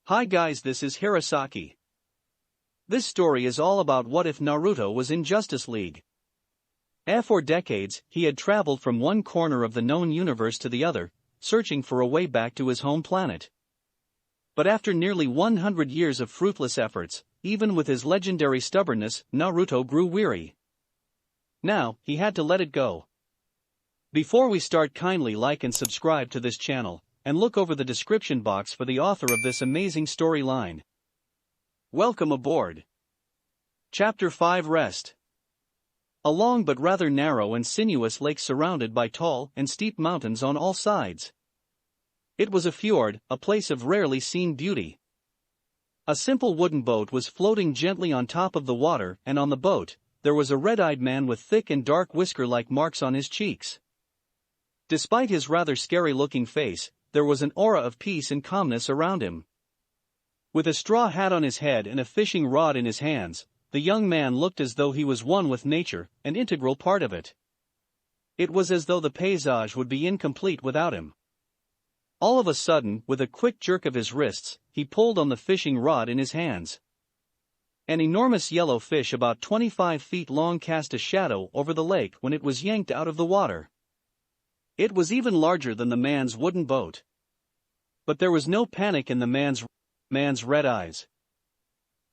Hi guys, this is Hirosaki. This story is all about what if Naruto was in Justice League. For decades, he had traveled from one corner of the known universe to the other, searching for a way back to his home planet. But after nearly 100 years of fruitless efforts, even with his legendary stubbornness, Naruto grew weary. Now, he had to let it go. Before we start, kindly like and subscribe to this channel, and look over the description box for the author of this amazing storyline. Welcome aboard. Chapter 5 Rest. A long but rather narrow and sinuous lake surrounded by tall and steep mountains on all sides. It was a fjord, a place of rarely seen beauty. A simple wooden boat was floating gently on top of the water, and on the boat, there was a red-eyed man with thick and dark whisker-like marks on his cheeks. Despite his rather scary-looking face, there was an aura of peace and calmness around him. With a straw hat on his head and a fishing rod in his hands, the young man looked as though he was one with nature, an integral part of it. It was as though the paysage would be incomplete without him. All of a sudden, with a quick jerk of his wrists, he pulled on the fishing rod in his hands. An enormous yellow fish about 25 feet long cast a shadow over the lake when it was yanked out of the water. It was even larger than the man's wooden boat. But there was no panic in the man's red eyes.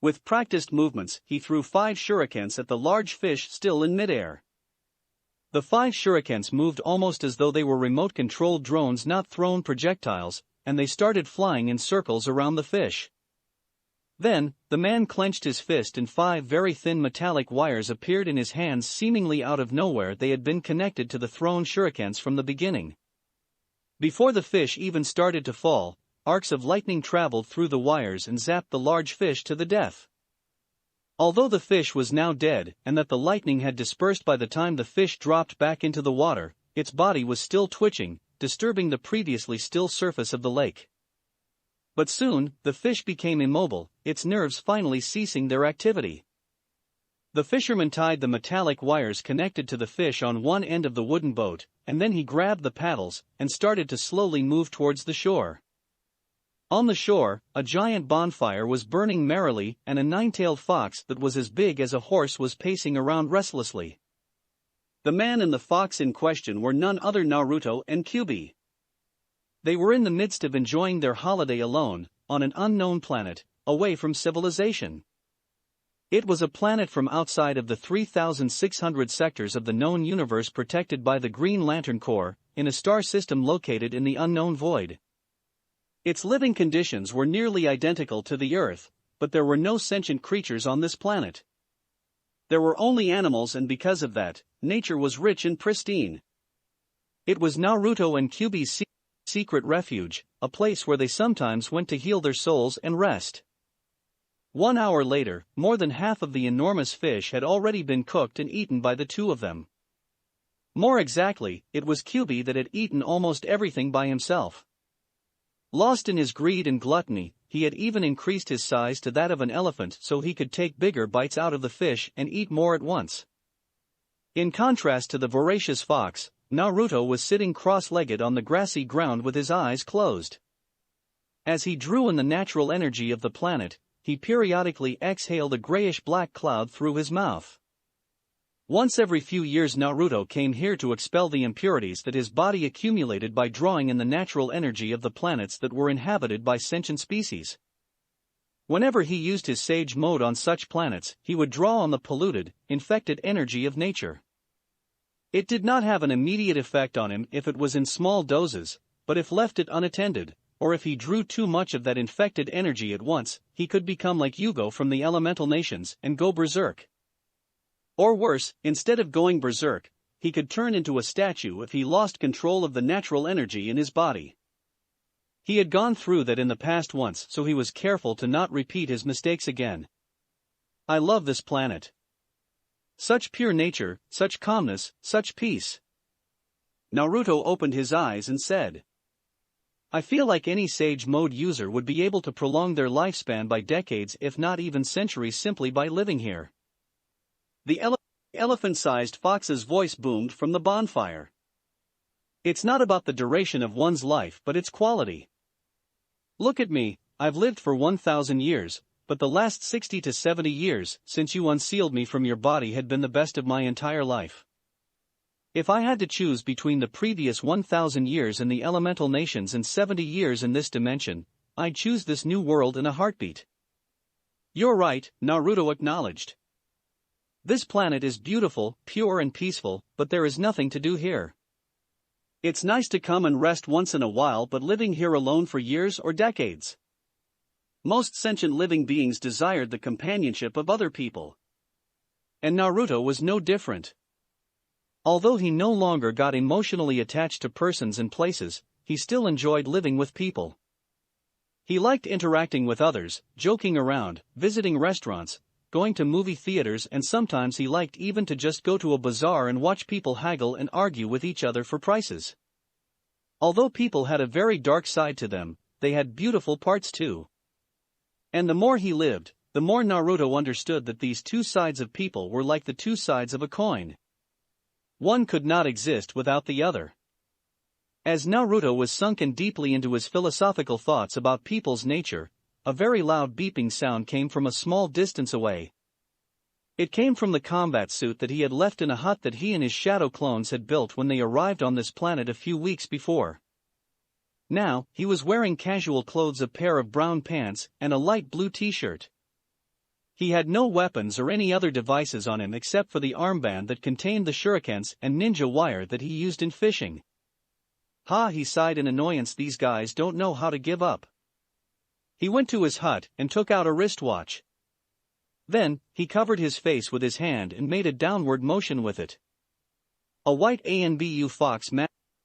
With practiced movements, he threw 5 shurikens at the large fish still in midair. The 5 shurikens moved almost as though they were remote-controlled drones, not thrown projectiles, and they started flying in circles around the fish. Then, the man clenched his fist and 5 very thin metallic wires appeared in his hands seemingly out of nowhere. They had been connected to the thrown shurikens from the beginning. Before the fish even started to fall, arcs of lightning traveled through the wires and zapped the large fish to the death. Although the fish was now dead and that the lightning had dispersed by the time the fish dropped back into the water, its body was still twitching, disturbing the previously still surface of the lake. But soon, the fish became immobile, its nerves finally ceasing their activity. The fisherman tied the metallic wires connected to the fish on one end of the wooden boat, and then he grabbed the paddles and started to slowly move towards the shore. On the shore, a giant bonfire was burning merrily, and a 9-tailed fox that was as big as a horse was pacing around restlessly. The man and the fox in question were none other Naruto and Kyuubi. They were in the midst of enjoying their holiday alone, on an unknown planet, away from civilization. It was a planet from outside of the 3,600 sectors of the known universe protected by the Green Lantern Corps, in a star system located in the unknown void. Its living conditions were nearly identical to the Earth, but there were no sentient creatures on this planet. There were only animals, and because of that, nature was rich and pristine. It was Naruto and Kyuubi's secret refuge, a place where they sometimes went to heal their souls and rest. 1 hour later, more than half of the enormous fish had already been cooked and eaten by the two of them. More exactly, it was Kyuubi that had eaten almost everything by himself. Lost in his greed and gluttony, he had even increased his size to that of an elephant so he could take bigger bites out of the fish and eat more at once. In contrast to the voracious fox, Naruto was sitting cross-legged on the grassy ground with his eyes closed. As he drew in the natural energy of the planet, he periodically exhaled a grayish-black cloud through his mouth. Once every few years Naruto came here to expel the impurities that his body accumulated by drawing in the natural energy of the planets that were inhabited by sentient species. Whenever he used his sage mode on such planets, he would draw on the polluted, infected energy of nature. It did not have an immediate effect on him if it was in small doses, but if left it unattended, or if he drew too much of that infected energy at once, he could become like Yugo from the elemental nations and go berserk. Or worse, instead of going berserk, he could turn into a statue if he lost control of the natural energy in his body. He had gone through that in the past once, so he was careful to not repeat his mistakes again. I love this planet. Such pure nature, such calmness, such peace. Naruto opened his eyes and said, I feel like any sage mode user would be able to prolong their lifespan by decades if not even centuries simply by living here. The elephant-sized fox's voice boomed from the bonfire. It's not about the duration of one's life but its quality. Look at me, I've lived for 1,000 years, but the last 60 to 70 years since you unsealed me from your body had been the best of my entire life. If I had to choose between the previous 1,000 years in the elemental nations and 70 years in this dimension, I'd choose this new world in a heartbeat. You're right, Naruto acknowledged. This planet is beautiful, pure and peaceful, but there is nothing to do here. It's nice to come and rest once in a while, but living here alone for years or decades. Most sentient living beings desired the companionship of other people. And Naruto was no different. Although he no longer got emotionally attached to persons and places, he still enjoyed living with people. He liked interacting with others, joking around, visiting restaurants, going to movie theaters, and sometimes he liked even to just go to a bazaar and watch people haggle and argue with each other for prices. Although people had a very dark side to them, they had beautiful parts too. And the more he lived, the more Naruto understood that these two sides of people were like the two sides of a coin. One could not exist without the other. As Naruto was sunken deeply into his philosophical thoughts about people's nature, a very loud beeping sound came from a small distance away. It came from the combat suit that he had left in a hut that he and his shadow clones had built when they arrived on this planet a few weeks before. Now, he was wearing casual clothes, a pair of brown pants, and a light blue t-shirt. He had no weapons or any other devices on him except for the armband that contained the shurikens and ninja wire that he used in fishing. Ha, he sighed in annoyance, these guys don't know how to give up. He went to his hut and took out a wristwatch. Then, he covered his face with his hand and made a downward motion with it. A white Anbu fox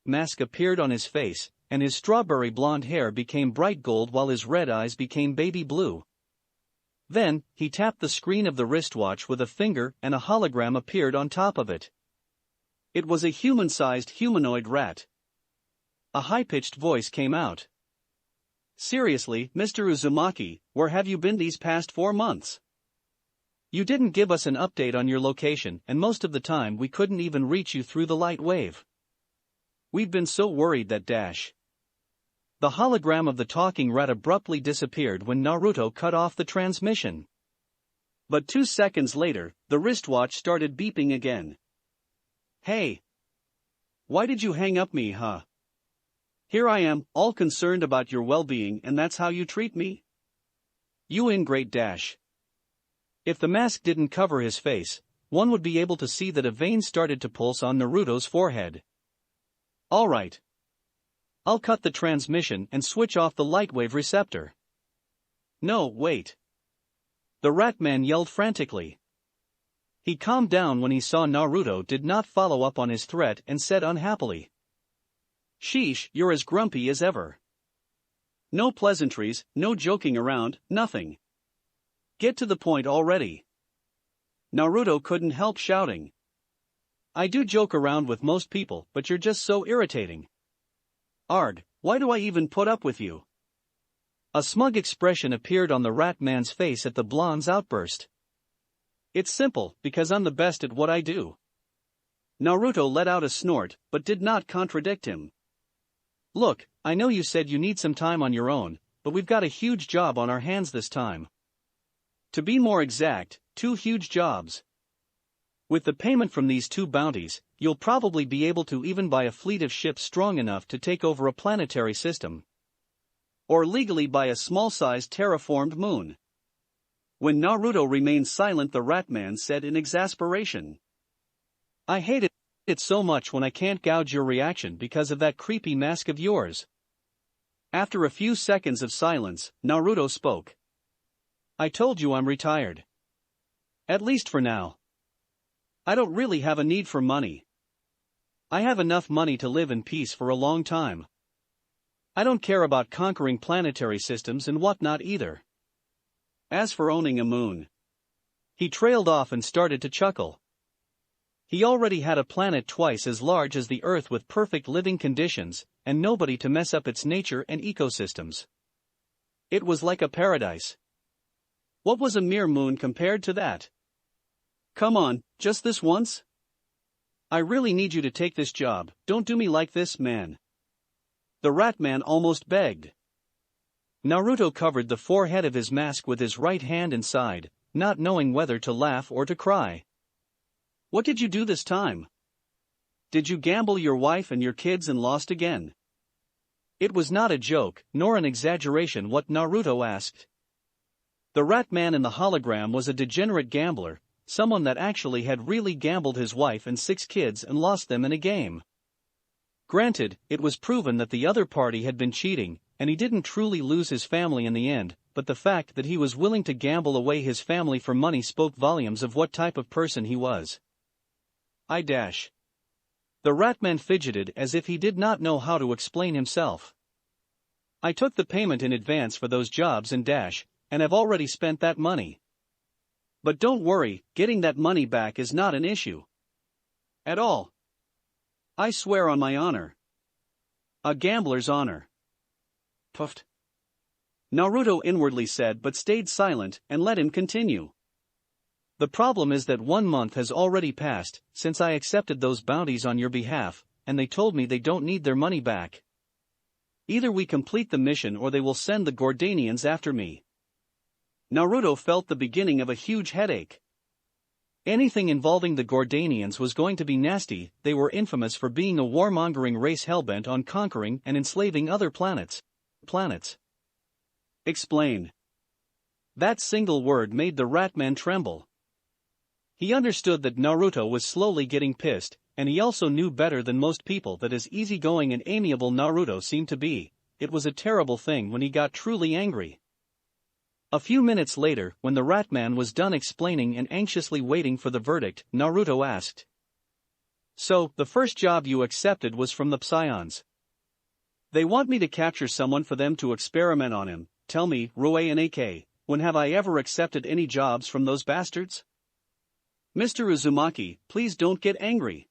mask appeared on his face, and his strawberry blonde hair became bright gold while his red eyes became baby blue. Then, he tapped the screen of the wristwatch with a finger and a hologram appeared on top of it. It was a human-sized humanoid rat. A high-pitched voice came out. Seriously, Mr. Uzumaki, where have you been these past 4 months? You didn't give us an update on your location, and most of the time we couldn't even reach you through the light wave. We've been so worried that The hologram of the talking rat abruptly disappeared when Naruto cut off the transmission. But 2 seconds later, the wristwatch started beeping again. Hey! Why did you hang up me, huh? Here I am, all concerned about your well-being, and that's how you treat me? You ingrate. If the mask didn't cover his face, one would be able to see that a vein started to pulse on Naruto's forehead. Alright. I'll cut the transmission and switch off the lightwave receptor. No, wait. The Ratman yelled frantically. He calmed down when he saw Naruto did not follow up on his threat and said unhappily. Sheesh, you're as grumpy as ever. No pleasantries, no joking around, nothing. Get to the point already. Naruto couldn't help shouting. I do joke around with most people, but you're just so irritating. Arg, why do I even put up with you? A smug expression appeared on the Ratman's face at the blonde's outburst. It's simple, because I'm the best at what I do. Naruto let out a snort, but did not contradict him. Look, I know you said you need some time on your own, but we've got a huge job on our hands this time. To be more exact, 2 huge jobs. With the payment from these 2 bounties, you'll probably be able to even buy a fleet of ships strong enough to take over a planetary system. Or legally buy a small-sized terraformed moon. When Naruto remained silent, the Ratman said in exasperation. I hate it so much when I can't gauge your reaction because of that creepy mask of yours. After a few seconds of silence, Naruto spoke. I told you I'm retired. At least for now. I don't really have a need for money. I have enough money to live in peace for a long time. I don't care about conquering planetary systems and whatnot either. As for owning a moon. He trailed off and started to chuckle. He already had a planet twice as large as the Earth with perfect living conditions, and nobody to mess up its nature and ecosystems. It was like a paradise. What was a mere moon compared to that? Come on, just this once? I really need you to take this job, don't do me like this, man. The Ratman almost begged. Naruto covered the forehead of his mask with his right hand and sighed, not knowing whether to laugh or to cry. What did you do this time? Did you gamble your wife and your kids and lost again? It was not a joke, nor an exaggeration what Naruto asked. The rat man in the hologram was a degenerate gambler, someone that actually had really gambled his wife and 6 kids and lost them in a game. Granted, it was proven that the other party had been cheating, and he didn't truly lose his family in the end, but the fact that he was willing to gamble away his family for money spoke volumes of what type of person he was. The ratman fidgeted as if he did not know how to explain himself. I took the payment in advance for those jobs and have already spent that money. But don't worry, getting that money back is not an issue. At all. I swear on my honor. A gambler's honor. Puffed. Naruto inwardly said but stayed silent and let him continue. The problem is that 1 month has already passed since I accepted those bounties on your behalf, and they told me they don't need their money back. Either we complete the mission or they will send the Gordanians after me. Naruto felt the beginning of a huge headache. Anything involving the Gordanians was going to be nasty. They were infamous for being a warmongering race hellbent on conquering and enslaving other planets. Explain. That single word made the ratman tremble. He understood that Naruto was slowly getting pissed, and he also knew better than most people that as easygoing and amiable Naruto seemed to be, it was a terrible thing when he got truly angry. A few minutes later, when the ratman was done explaining and anxiously waiting for the verdict, Naruto asked. So, the first job you accepted was from the Psions. They want me to capture someone for them to experiment on him. Tell me, Ruei, when have I ever accepted any jobs from those bastards? Mr. Uzumaki, please don't get angry.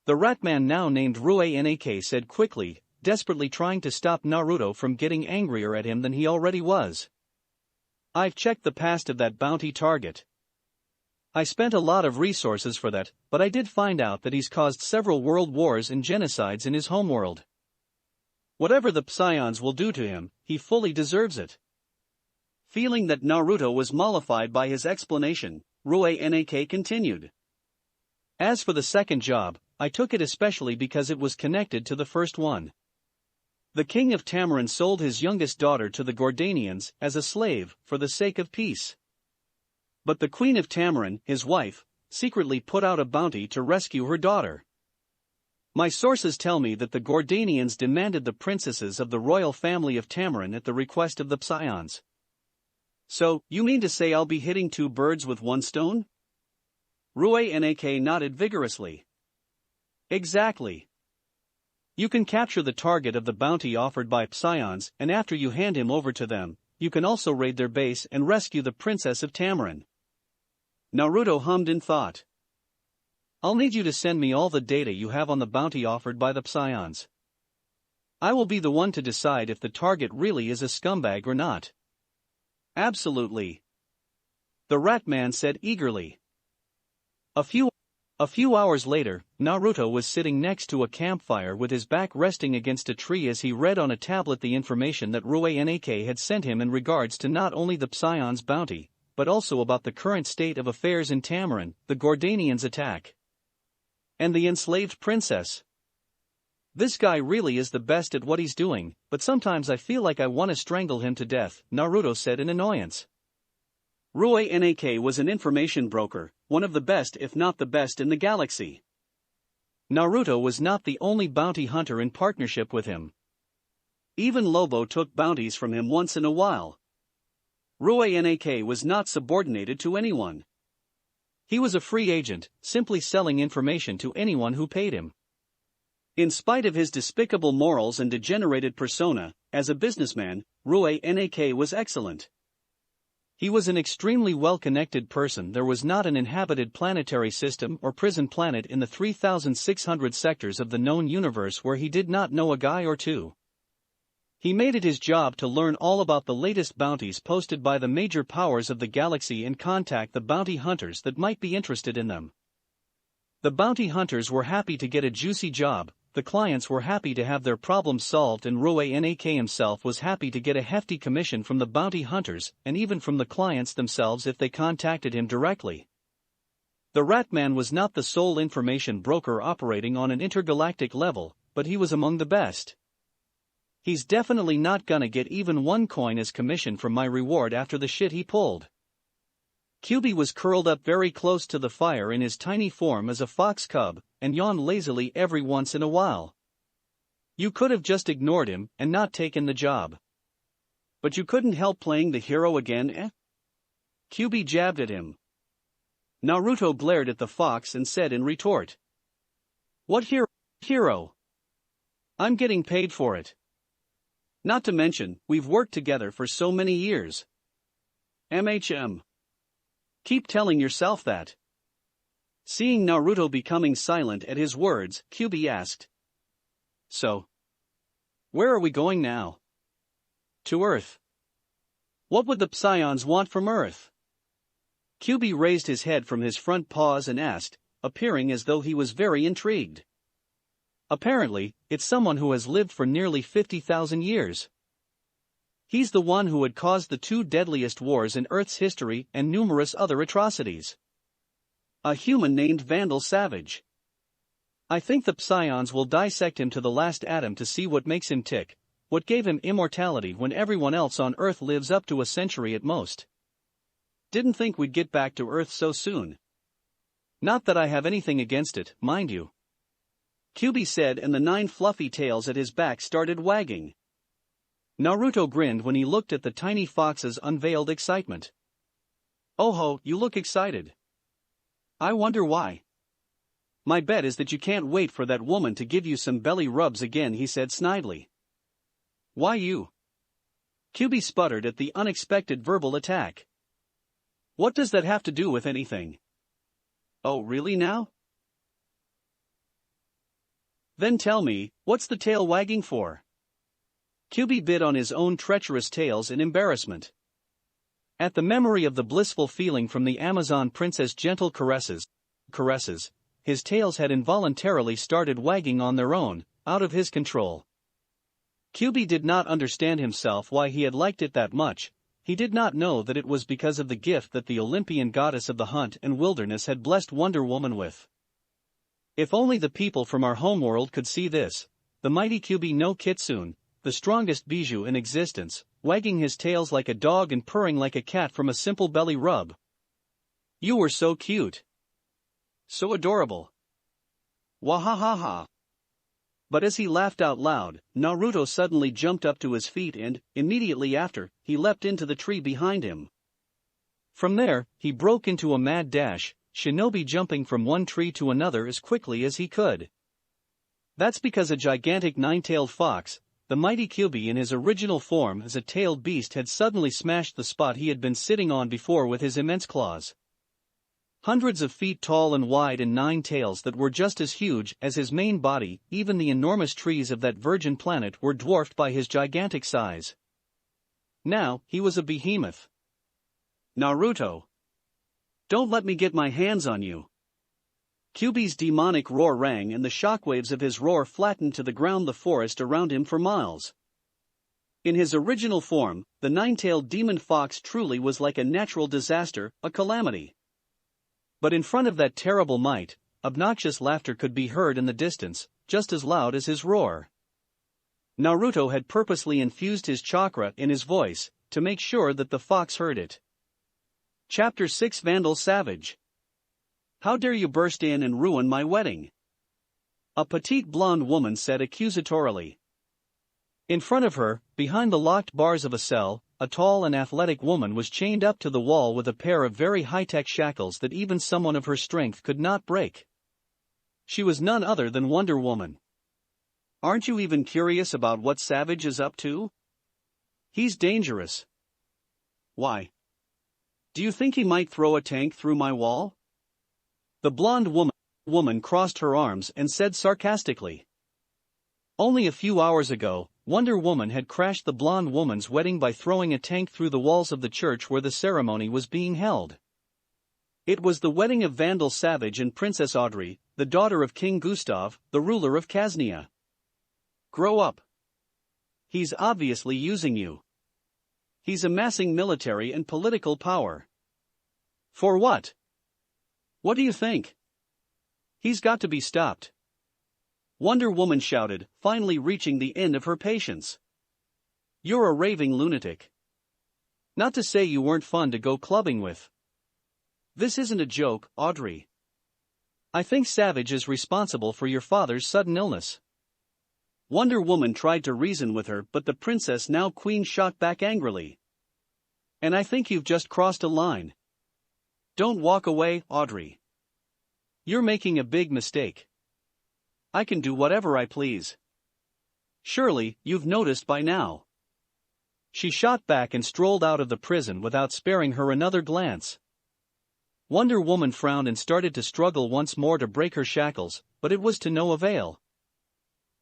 The ratman now named Ruei said quickly, desperately trying to stop Naruto from getting angrier at him than he already was. I've checked the past of that bounty target. I spent a lot of resources for that, but I did find out that he's caused several world wars and genocides in his homeworld. Whatever the Psions will do to him, he fully deserves it. Feeling that Naruto was mollified by his explanation, Ruei continued. As for the second job, I took it especially because it was connected to the first one. The king of Tamarin sold his youngest daughter to the Gordanians as a slave for the sake of peace. But the queen of Tamarin, his wife, secretly put out a bounty to rescue her daughter. My sources tell me that the Gordanians demanded the princesses of the royal family of Tamarin at the request of the Psions. So, you mean to say I'll be hitting 2 birds with 1 stone? Ruei nodded vigorously. Exactly. You can capture the target of the bounty offered by Psions, and after you hand him over to them, you can also raid their base and rescue the princess of Tamarin. Naruto hummed in thought. I'll need you to send me all the data you have on the bounty offered by the Psions. I will be the one to decide if the target really is a scumbag or not. Absolutely. The ratman said eagerly. A few hours later, Naruto was sitting next to a campfire with his back resting against a tree as he read on a tablet the information that Ruei had sent him in regards to not only the Psions bounty, but also about the current state of affairs in Tamarin, the Gordanians' attack, and the enslaved princess. This guy really is the best at what he's doing, but sometimes I feel like I want to strangle him to death, Naruto said in annoyance. Ruei was an information broker, one of the best if not the best in the galaxy. Naruto was not the only bounty hunter in partnership with him. Even Lobo took bounties from him once in a while. Ruei was not subordinated to anyone. He was a free agent, simply selling information to anyone who paid him. In spite of his despicable morals and degenerated persona, as a businessman, Ruei was excellent. He was an extremely well-connected person. There was not an inhabited planetary system or prison planet in the 3,600 sectors of the known universe where he did not know a guy or two. He made it his job to learn all about the latest bounties posted by the major powers of the galaxy and contact the bounty hunters that might be interested in them. The bounty hunters were happy to get a juicy job, the clients were happy to have their problems solved and Roanak himself was happy to get a hefty commission from the bounty hunters and even from the clients themselves if they contacted him directly. The Ratman was not the sole information broker operating on an intergalactic level, but he was among the best. He's definitely not gonna get even 1 coin as commission from my reward after the shit he pulled. QB was curled up very close to the fire in his tiny form as a fox cub, and yawned lazily every once in a while. You could have just ignored him and not taken the job. But you couldn't help playing the hero again, eh? QB jabbed at him. Naruto glared at the fox and said in retort. What hero? I'm getting paid for it. Not to mention, we've worked together for so many years. MHM. Keep telling yourself that. Seeing Naruto becoming silent at his words, QB asked. So, where are we going now? To Earth. What would the Psions want from Earth? QB raised his head from his front paws and asked, appearing as though he was very intrigued. Apparently, it's someone who has lived for nearly 50,000 years. He's the one who had caused the 2 deadliest wars in Earth's history and numerous other atrocities. A human named Vandal Savage. I think the Psions will dissect him to the last atom to see what makes him tick, what gave him immortality when everyone else on Earth lives up to a century at most. Didn't think we'd get back to Earth so soon. Not that I have anything against it, mind you. QB said, and the 9 fluffy tails at his back started wagging. Naruto grinned when he looked at the tiny fox's unveiled excitement. Oh ho, you look excited. I wonder why. My bet is that you can't wait for that woman to give you some belly rubs again, he said snidely. Why you? QB sputtered at the unexpected verbal attack. What does that have to do with anything? Oh really now? Then tell me, what's the tail wagging for? QB bit on his own treacherous tails in embarrassment. At the memory of the blissful feeling from the Amazon princess' gentle caresses, his tails had involuntarily started wagging on their own, out of his control. QB did not understand himself why he had liked it that much. He did not know that it was because of the gift that the Olympian goddess of the hunt and wilderness had blessed Wonder Woman with. If only the people from our homeworld could see this, the mighty QB no Kitsune, the strongest bijou in existence, wagging his tails like a dog and purring like a cat from a simple belly rub. You were so cute. So adorable. Wahahaha. But as he laughed out loud, Naruto suddenly jumped up to his feet and, immediately after, he leapt into the tree behind him. From there, he broke into a mad dash, shinobi jumping from one tree to another as quickly as he could. That's because a gigantic 9-tailed fox, the mighty QB in his original form as a tailed beast, had suddenly smashed the spot he had been sitting on before with his immense claws. Hundreds of feet tall and wide and 9 tails that were just as huge as his main body, even the enormous trees of that virgin planet were dwarfed by his gigantic size. Now, he was a behemoth. Naruto! Don't let me get my hands on you! QB's demonic roar rang and the shockwaves of his roar flattened to the ground the forest around him for miles. In his original form, the 9-tailed demon fox truly was like a natural disaster, a calamity. But in front of that terrible might, obnoxious laughter could be heard in the distance, just as loud as his roar. Naruto had purposely infused his chakra in his voice, to make sure that the fox heard it. Chapter 6 Vandal Savage. How dare you burst in and ruin my wedding? A petite blonde woman said accusatorily. In front of her, behind the locked bars of a cell, a tall and athletic woman was chained up to the wall with a pair of very high-tech shackles that even someone of her strength could not break. She was none other than Wonder Woman. Aren't you even curious about what Savage is up to? He's dangerous. Why? Do you think he might throw a tank through my wall? The blonde woman crossed her arms and said sarcastically. Only a few hours ago, Wonder Woman had crashed the blonde woman's wedding by throwing a tank through the walls of the church where the ceremony was being held. It was the wedding of Vandal Savage and Princess Audrey, the daughter of King Gustav, the ruler of Kaznia. Grow up. He's obviously using you. He's amassing military and political power. For what? What do you think? He's got to be stopped. Wonder Woman shouted, finally reaching the end of her patience. You're a raving lunatic. Not to say you weren't fun to go clubbing with. This isn't a joke, Audrey. I think Savage is responsible for your father's sudden illness. Wonder Woman tried to reason with her, but the princess, now queen, shot back angrily. And I think you've just crossed a line. Don't walk away, Audrey. You're making a big mistake. I can do whatever I please. Surely, you've noticed by now. She shot back and strolled out of the prison without sparing her another glance. Wonder Woman frowned and started to struggle once more to break her shackles, but it was to no avail.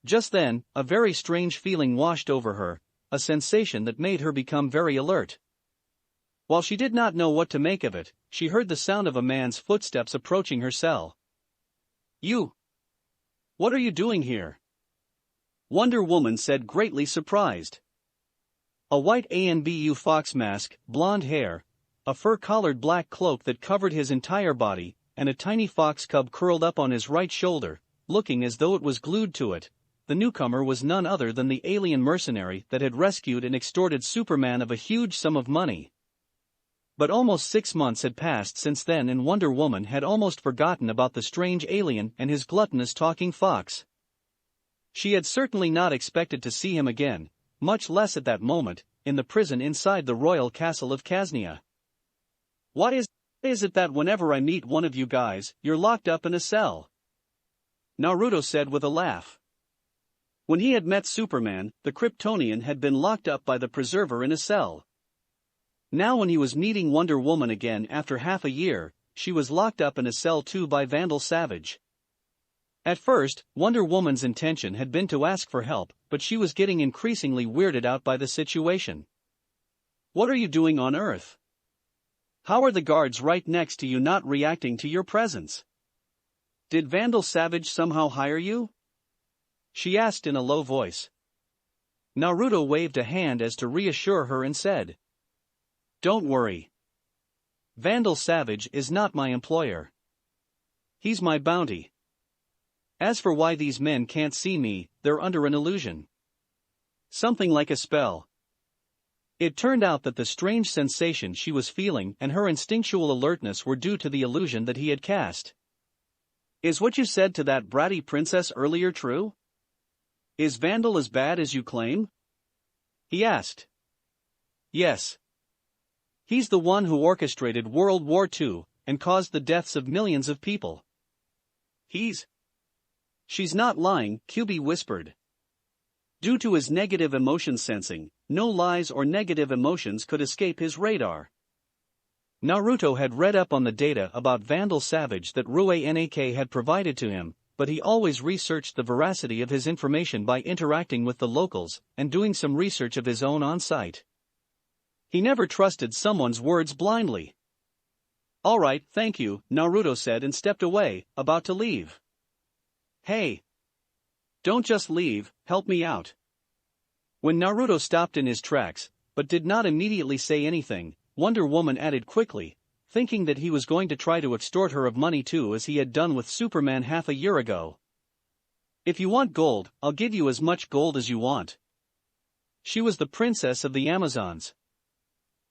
Just then, a very strange feeling washed over her, a sensation that made her become very alert. While she did not know what to make of it, she heard the sound of a man's footsteps approaching her cell. You! What are you doing here? Wonder Woman said, greatly surprised. A white ANBU fox mask, blonde hair, a fur-collared black cloak that covered his entire body, and a tiny fox cub curled up on his right shoulder, looking as though it was glued to it. The newcomer was none other than the alien mercenary that had rescued and extorted Superman of a huge sum of money. But almost 6 months had passed since then, and Wonder Woman had almost forgotten about the strange alien and his gluttonous talking fox. She had certainly not expected to see him again, much less at that moment, in the prison inside the royal castle of Kaznia. Why is it that whenever I meet one of you guys, you're locked up in a cell? Naruto said with a laugh. When he had met Superman, the Kryptonian had been locked up by the Preserver in a cell. Now when he was meeting Wonder Woman again after half a year, she was locked up in a cell too by Vandal Savage. At first, Wonder Woman's intention had been to ask for help, but she was getting increasingly weirded out by the situation. What are you doing on Earth? How are the guards right next to you not reacting to your presence? Did Vandal Savage somehow hire you? She asked in a low voice. Naruto waved a hand as to reassure her and said, Don't worry. Vandal Savage is not my employer. He's my bounty. As for why these men can't see me, they're under an illusion. Something like a spell. It turned out that the strange sensation she was feeling and her instinctual alertness were due to the illusion that he had cast. Is what you said to that bratty princess earlier true? Is Vandal as bad as you claim? He asked. Yes. He's the one who orchestrated World War II and caused the deaths of millions of people. She's not lying, QB whispered. Due to his negative emotion sensing, no lies or negative emotions could escape his radar. Naruto had read up on the data about Vandal Savage that Nak had provided to him, but he always researched the veracity of his information by interacting with the locals and doing some research of his own on site. He never trusted someone's words blindly. All right, thank you, Naruto said and stepped away, about to leave. Hey! Don't just leave, help me out. When Naruto stopped in his tracks, but did not immediately say anything, Wonder Woman added quickly, thinking that he was going to try to extort her of money too, as he had done with Superman half a year ago. If you want gold, I'll give you as much gold as you want. She was the princess of the Amazons.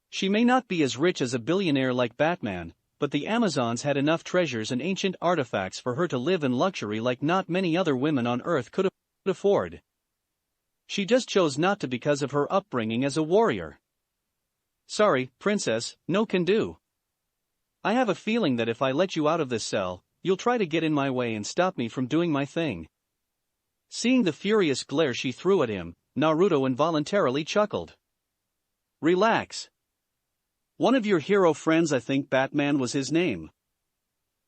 She may not be as rich as a billionaire like Batman, but the Amazons had enough treasures and ancient artifacts for her to live in luxury like not many other women on Earth could afford. She just chose not to because of her upbringing as a warrior. Sorry, princess, no can do. I have a feeling that if I let you out of this cell, you'll try to get in my way and stop me from doing my thing. Seeing the furious glare she threw at him, Naruto involuntarily chuckled. Relax. One of your hero friends, I think Batman was his name,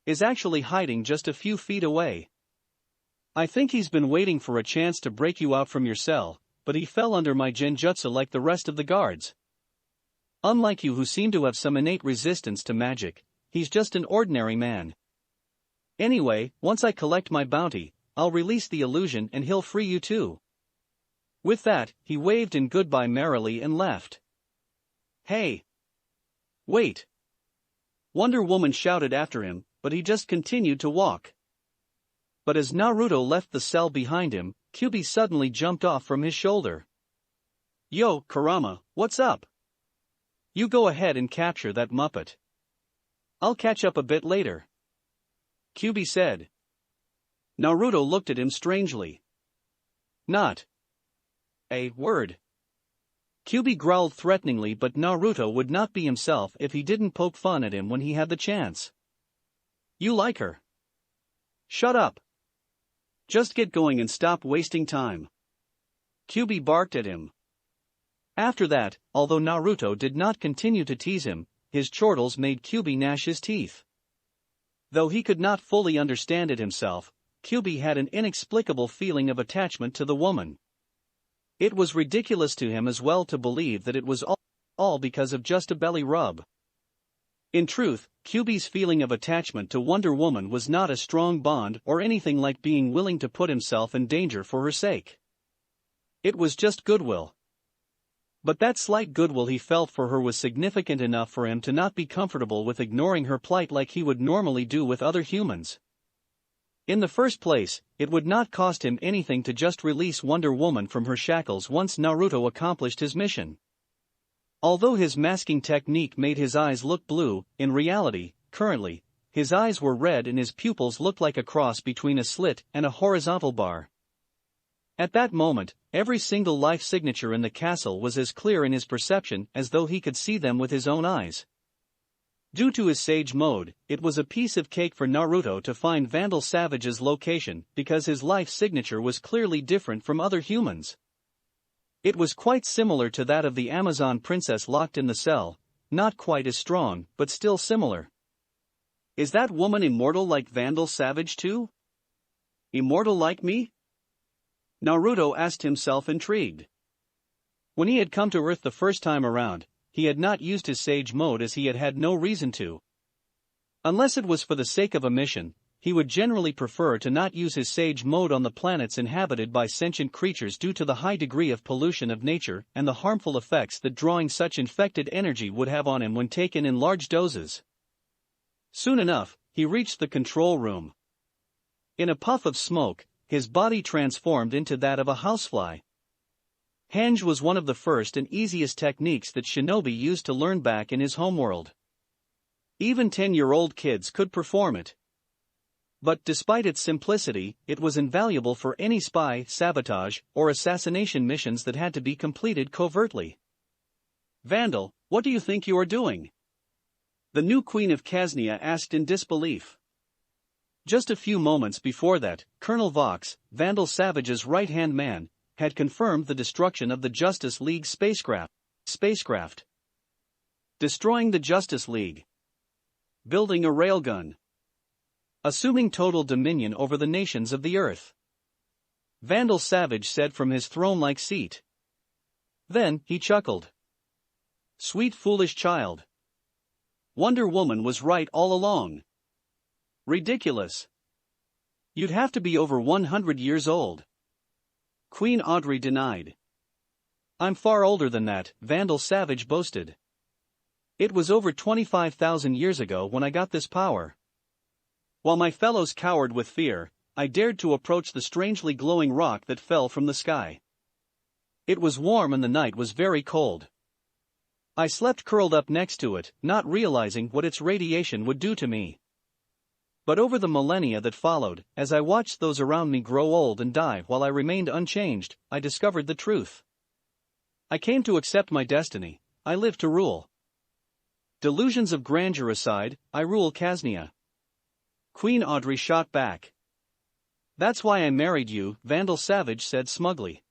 is actually hiding just a few feet away. I think he's been waiting for a chance to break you out from your cell, but he fell under my genjutsu like the rest of the guards. Unlike you, who seem to have some innate resistance to magic, he's just an ordinary man. Anyway, once I collect my bounty, I'll release the illusion and he'll free you too." With that, he waved in goodbye merrily and left. "Hey! Wait!" Wonder Woman shouted after him, but he just continued to walk. But as Naruto left the cell behind him, Kyuubi suddenly jumped off from his shoulder. "Yo, Kurama, what's up? You go ahead and capture that Muppet. I'll catch up a bit later," Kyuubi said. Naruto looked at him strangely. "Not a word." Kyuubi growled threateningly, but Naruto would not be himself if he didn't poke fun at him when he had the chance. "You like her? Shut up. Just get going and stop wasting time," Kyuubi barked at him. After that, although Naruto did not continue to tease him, his chortles made Kyuubi gnash his teeth. Though he could not fully understand it himself, Kyuubi had an inexplicable feeling of attachment to the woman. It was ridiculous to him as well to believe that it was all because of just a belly rub. In truth, Kyuubi's feeling of attachment to Wonder Woman was not a strong bond or anything like being willing to put himself in danger for her sake. It was just goodwill. But that slight goodwill he felt for her was significant enough for him to not be comfortable with ignoring her plight like he would normally do with other humans. In the first place, it would not cost him anything to just release Wonder Woman from her shackles once Naruto accomplished his mission. Although his masking technique made his eyes look blue, in reality, currently, his eyes were red and his pupils looked like a cross between a slit and a horizontal bar. At that moment, every single life signature in the castle was as clear in his perception as though he could see them with his own eyes. Due to his Sage Mode, it was a piece of cake for Naruto to find Vandal Savage's location because his life signature was clearly different from other humans. It was quite similar to that of the Amazon princess locked in the cell, not quite as strong, but still similar. Is that woman immortal like Vandal Savage too? Immortal like me? Naruto asked himself intrigued. When he had come to Earth the first time around, he had not used his Sage Mode as he had had no reason to. Unless it was for the sake of a mission, he would generally prefer to not use his Sage Mode on the planets inhabited by sentient creatures due to the high degree of pollution of nature and the harmful effects that drawing such infected energy would have on him when taken in large doses. Soon enough, he reached the control room. In a puff of smoke, his body transformed into that of a housefly. Henge was one of the first and easiest techniques that shinobi used to learn back in his homeworld. Even 10-year-old kids could perform it. But despite its simplicity, it was invaluable for any spy, sabotage, or assassination missions that had to be completed covertly. "Vandal, what do you think you are doing?" the new queen of Khaznia asked in disbelief. Just a few moments before that, Colonel Vox, Vandal Savage's right-hand man, had confirmed the destruction of the Justice League spacecraft. Destroying the Justice League. Building a railgun. Assuming total dominion over the nations of the Earth. Vandal Savage said from his throne-like seat. Then, he chuckled. Sweet foolish child. Wonder Woman was right all along. Ridiculous. You'd have to be over 100 years old. Queen Audrey denied. I'm far older than that, Vandal Savage boasted. It was over 25,000 years ago when I got this power. While my fellows cowered with fear, I dared to approach the strangely glowing rock that fell from the sky. It was warm and the night was very cold. I slept curled up next to it, not realizing what its radiation would do to me. But over the millennia that followed, as I watched those around me grow old and die while I remained unchanged, I discovered the truth. I came to accept my destiny. I live to rule. Delusions of grandeur aside, I rule Khaznia. Queen Audrey shot back. That's why I married you, Vandal Savage said smugly.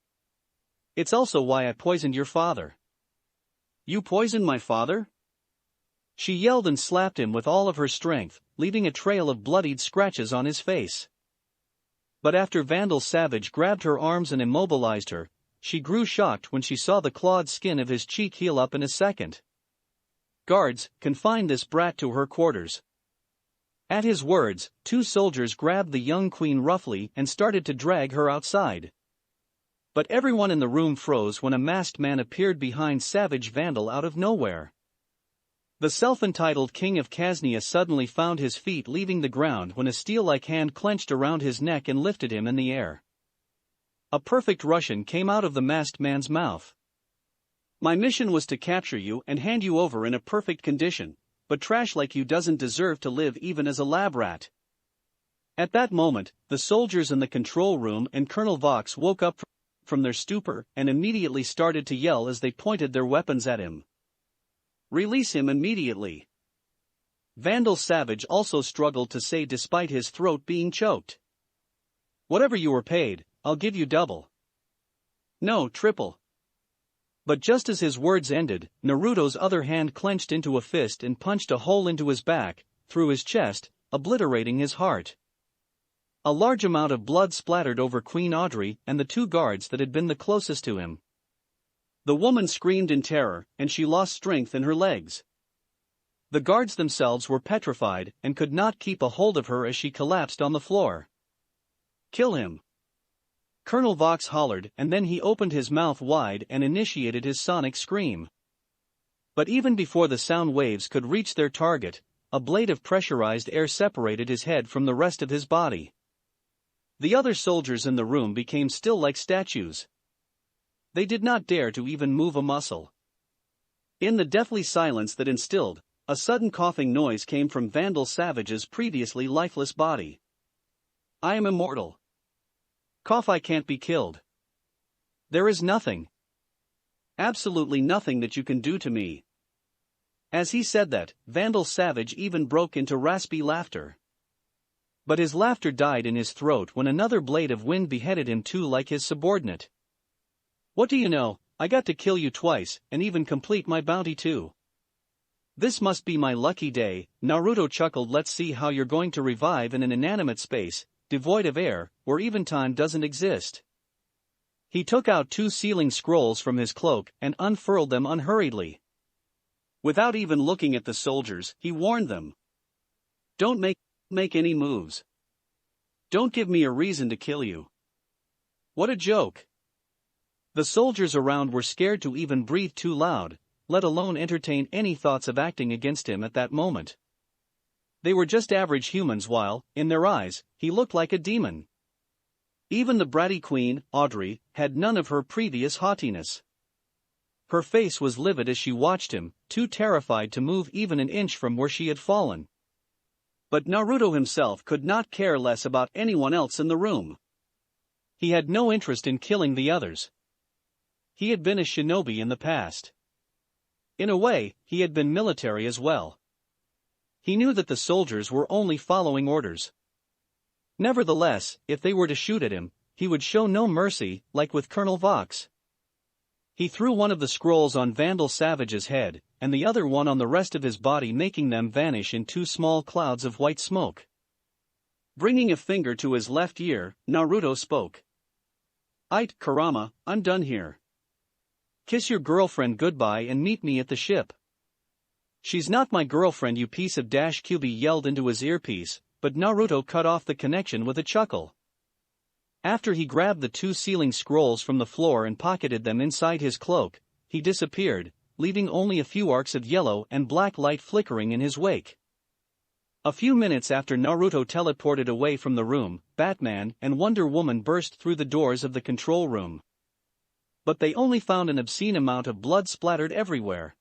It's also why I poisoned your father. You poisoned my father? She yelled and slapped him with all of her strength, leaving a trail of bloodied scratches on his face. But after Vandal Savage grabbed her arms and immobilized her, she grew shocked when she saw the clawed skin of his cheek heal up in a second. Guards, confine this brat to her quarters, At his words, two soldiers grabbed the young queen roughly and started to drag her outside. But everyone in the room froze when a masked man appeared behind Savage Vandal out of nowhere. The self-entitled king of Khaznia suddenly found his feet leaving the ground when a steel-like hand clenched around his neck and lifted him in the air. A perfect Russian came out of the masked man's mouth. "My mission was to capture you and hand you over in a perfect condition, but trash like you doesn't deserve to live even as a lab rat." At that moment, the soldiers in the control room and Colonel Vox woke up from their stupor and immediately started to yell as they pointed their weapons at him. "Release him immediately." Vandal Savage also struggled to say despite his throat being choked. "Whatever you were paid, I'll give you double. No, triple." But just as his words ended, Naruto's other hand clenched into a fist and punched a hole into his back, through his chest, obliterating his heart. A large amount of blood splattered over Queen Audrey and the two guards that had been the closest to him. The woman screamed in terror, and she lost strength in her legs. The guards themselves were petrified and could not keep a hold of her as she collapsed on the floor. "Kill him!" Colonel Vox hollered, and then he opened his mouth wide and initiated his sonic scream. But even before the sound waves could reach their target, a blade of pressurized air separated his head from the rest of his body. The other soldiers in the room became still like statues. They did not dare to even move a muscle. In the deathly silence that instilled, a sudden coughing noise came from Vandal Savage's previously lifeless body. "I am immortal. Cough, I can't be killed. There is nothing. Absolutely nothing that you can do to me." As he said that, Vandal Savage even broke into raspy laughter. But his laughter died in his throat when another blade of wind beheaded him too like his subordinate. "What do you know, I got to kill you twice, and even complete my bounty too. This must be my lucky day." Naruto chuckled. "Let's see how you're going to revive in an inanimate space, devoid of air, where even time doesn't exist." He took out two sealing scrolls from his cloak and unfurled them unhurriedly. Without even looking at the soldiers, he warned them. "Don't make any moves. Don't give me a reason to kill you." What a joke. The soldiers around were scared to even breathe too loud, let alone entertain any thoughts of acting against him at that moment. They were just average humans while, in their eyes, he looked like a demon. Even the bratty queen, Audrey, had none of her previous haughtiness. Her face was livid as she watched him, too terrified to move even an inch from where she had fallen. But Naruto himself could not care less about anyone else in the room. He had no interest in killing the others. He had been a shinobi in the past. In a way, he had been military as well. He knew that the soldiers were only following orders. Nevertheless, if they were to shoot at him, he would show no mercy, like with Colonel Vox. He threw one of the scrolls on Vandal Savage's head, and the other one on the rest of his body, making them vanish in two small clouds of white smoke. Bringing a finger to his left ear, Naruto spoke. "Ait, Kurama, I'm done here. Kiss your girlfriend goodbye and meet me at the ship." "She's not my girlfriend, you piece of dash," Kyubi yelled into his earpiece, but Naruto cut off the connection with a chuckle. After he grabbed the two sealing scrolls from the floor and pocketed them inside his cloak, he disappeared, leaving only a few arcs of yellow and black light flickering in his wake. A few minutes after Naruto teleported away from the room, Batman and Wonder Woman burst through the doors of the control room. But they only found an obscene amount of blood splattered everywhere.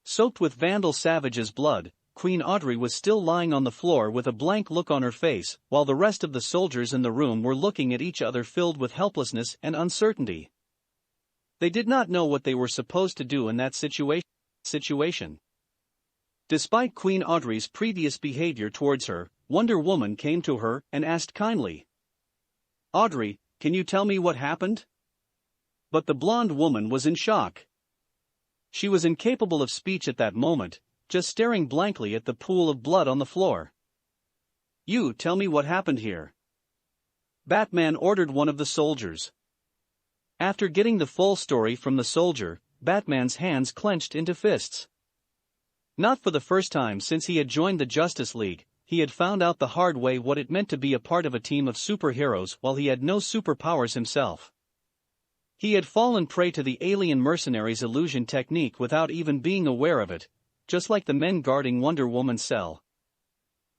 Soaked with Vandal Savage's blood, Queen Audrey was still lying on the floor with a blank look on her face, while the rest of the soldiers in the room were looking at each other filled with helplessness and uncertainty. They did not know what they were supposed to do in that situation. Despite Queen Audrey's previous behavior towards her, Wonder Woman came to her and asked kindly, "Audrey, can you tell me what happened?" But the blonde woman was in shock. She was incapable of speech at that moment, just staring blankly at the pool of blood on the floor. "You tell me what happened here," Batman ordered one of the soldiers. After getting the full story from the soldier, Batman's hands clenched into fists. Not for the first time since he had joined the Justice League, he had found out the hard way what it meant to be a part of a team of superheroes while he had no superpowers himself. He had fallen prey to the alien mercenaries' illusion technique without even being aware of it, just like the men guarding Wonder Woman's cell.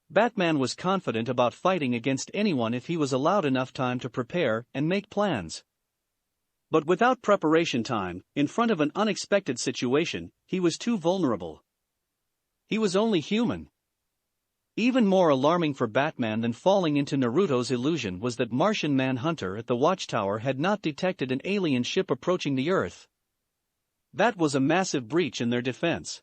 Batman was confident about fighting against anyone if he was allowed enough time to prepare and make plans. But without preparation time, in front of an unexpected situation, he was too vulnerable. He was only human. Even more alarming for Batman than falling into Naruto's illusion was that Martian Manhunter at the Watchtower had not detected an alien ship approaching the Earth. That was a massive breach in their defense.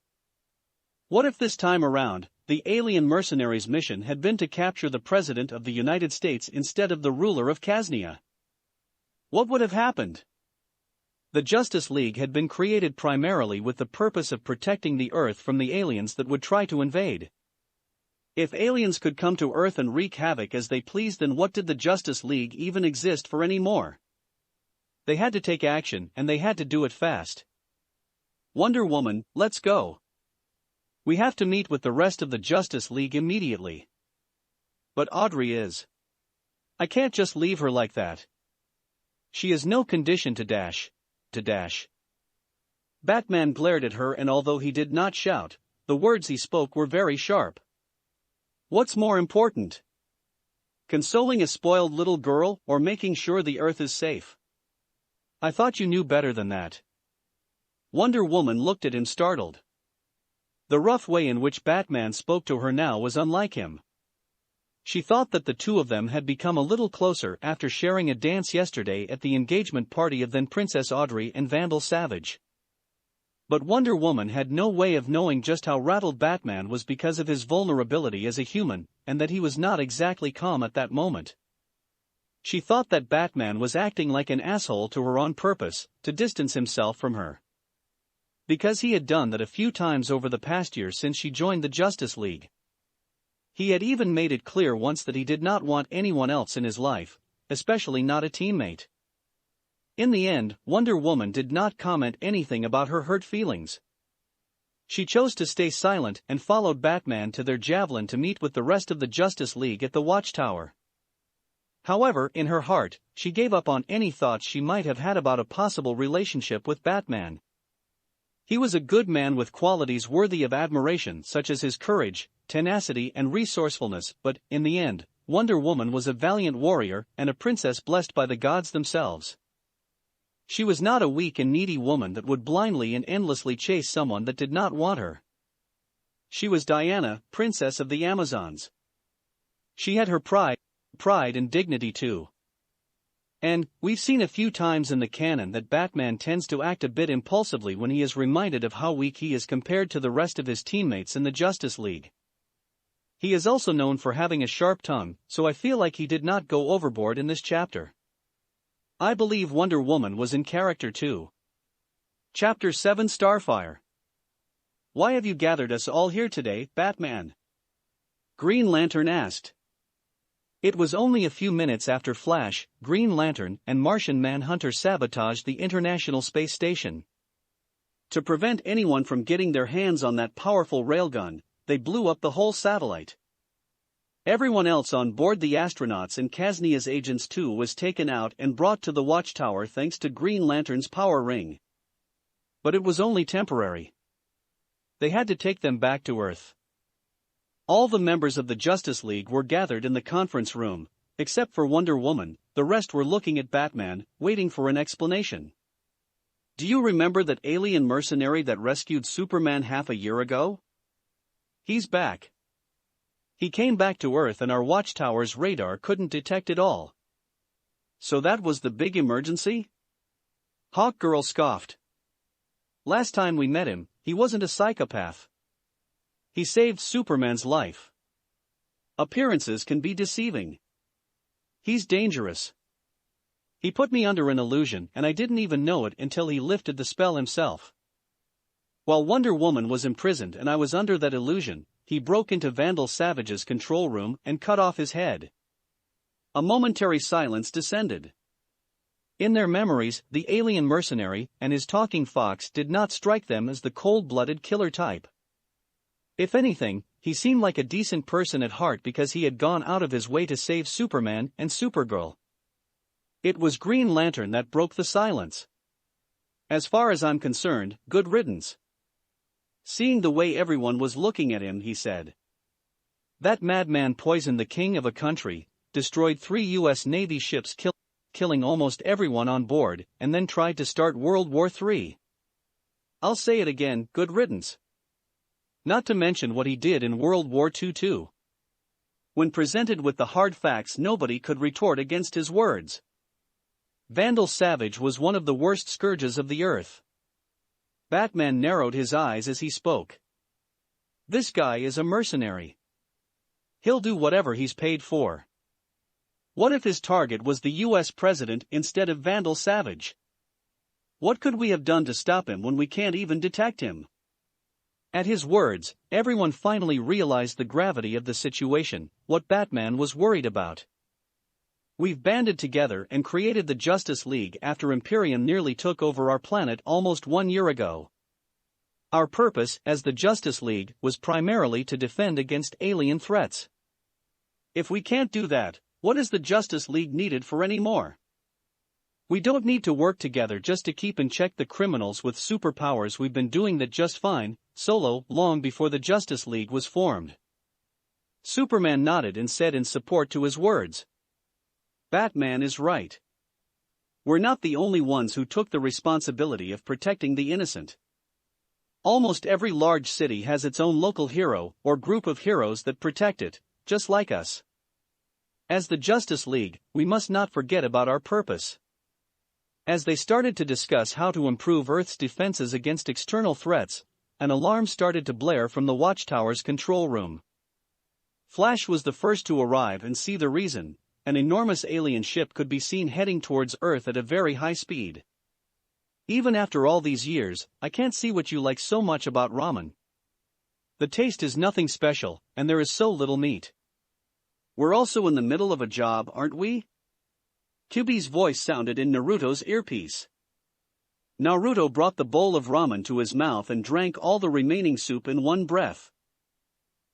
What if this time around, the alien mercenaries' mission had been to capture the President of the United States instead of the ruler of Kaznia? What would have happened? The Justice League had been created primarily with the purpose of protecting the Earth from the aliens that would try to invade. If aliens could come to Earth and wreak havoc as they pleased, then what did the Justice League even exist for anymore? They had to take action, and they had to do it fast. Wonder Woman, let's go. We have to meet with the rest of the Justice League immediately. But Audrey is. I can't just leave her like that. She is no condition to dash. Batman glared at her, and although he did not shout, the words he spoke were very sharp. What's more important? Consoling a spoiled little girl or making sure the Earth is safe? I thought you knew better than that. Wonder Woman looked at him startled. The rough way in which Batman spoke to her now was unlike him. She thought that the two of them had become a little closer after sharing a dance yesterday at the engagement party of then Princess Audrey and Vandal Savage. But Wonder Woman had no way of knowing just how rattled Batman was because of his vulnerability as a human, and that he was not exactly calm at that moment. She thought that Batman was acting like an asshole to her on purpose, to distance himself from her. Because he had done that a few times over the past year since she joined the Justice League. He had even made it clear once that he did not want anyone else in his life, especially not a teammate. In the end, Wonder Woman did not comment anything about her hurt feelings. She chose to stay silent and followed Batman to their javelin to meet with the rest of the Justice League at the Watchtower. However, in her heart, she gave up on any thoughts she might have had about a possible relationship with Batman. He was a good man with qualities worthy of admiration such as his courage, tenacity and resourcefulness, but, in the end, Wonder Woman was a valiant warrior and a princess blessed by the gods themselves. She was not a weak and needy woman that would blindly and endlessly chase someone that did not want her. She was Diana, Princess of the Amazons. She had her pride and dignity too. And, we've seen a few times in the canon that Batman tends to act a bit impulsively when he is reminded of how weak he is compared to the rest of his teammates in the Justice League. He is also known for having a sharp tongue, so I feel like he did not go overboard in this chapter. I believe Wonder Woman was in character too. Chapter 7 Starfire. Why have you gathered us all here today, Batman? Green Lantern asked. It was only a few minutes after Flash, Green Lantern, and Martian Manhunter sabotaged the International Space Station. To prevent anyone from getting their hands on that powerful railgun, they blew up the whole satellite. Everyone else on board, the astronauts and Kaznia's agents too, was taken out and brought to the Watchtower thanks to Green Lantern's power ring. But it was only temporary. They had to take them back to Earth. All the members of the Justice League were gathered in the conference room, except for Wonder Woman. The rest were looking at Batman, waiting for an explanation. Do you remember that alien mercenary that rescued Superman half a year ago? He's back. He came back to Earth and our Watchtower's radar couldn't detect it all. So that was the big emergency? Hawkgirl scoffed. Last time we met him, he wasn't a psychopath. He saved Superman's life. Appearances can be deceiving. He's dangerous. He put me under an illusion and I didn't even know it until he lifted the spell himself. While Wonder Woman was imprisoned and I was under that illusion, he broke into Vandal Savage's control room and cut off his head. A momentary silence descended. In their memories, the alien mercenary and his talking fox did not strike them as the cold-blooded killer type. If anything, he seemed like a decent person at heart because he had gone out of his way to save Superman and Supergirl. It was Green Lantern that broke the silence. As far as I'm concerned, good riddance. Seeing the way everyone was looking at him, he said. That madman poisoned the king of a country, destroyed 3 U.S. Navy ships killing almost everyone on board, and then tried to start World War III. I'll say it again, good riddance. Not to mention what he did in World War II too. When presented with the hard facts, nobody could retort against his words. Vandal Savage was one of the worst scourges of the earth. Batman narrowed his eyes as he spoke. This guy is a mercenary. He'll do whatever he's paid for. What if his target was the US president instead of Vandal Savage? What could we have done to stop him when we can't even detect him? At his words, everyone finally realized the gravity of the situation, what Batman was worried about. We've banded together and created the Justice League after Imperium nearly took over our planet almost 1 year ago. Our purpose as the Justice League was primarily to defend against alien threats. If we can't do that, what is the Justice League needed for anymore? We don't need to work together just to keep in check the criminals with superpowers. We've been doing that just fine, solo, long before the Justice League was formed. Superman nodded and said in support to his words. Batman is right. We're not the only ones who took the responsibility of protecting the innocent. Almost every large city has its own local hero or group of heroes that protect it, just like us. As the Justice League, we must not forget about our purpose. As they started to discuss how to improve Earth's defenses against external threats, an alarm started to blare from the Watchtower's control room. Flash was the first to arrive and see the reason. An enormous alien ship could be seen heading towards Earth at a very high speed. Even after all these years, I can't see what you like so much about ramen. The taste is nothing special, and there is so little meat. We're also in the middle of a job, aren't we? Kyuubi's voice sounded in Naruto's earpiece. Naruto brought the bowl of ramen to his mouth and drank all the remaining soup in one breath.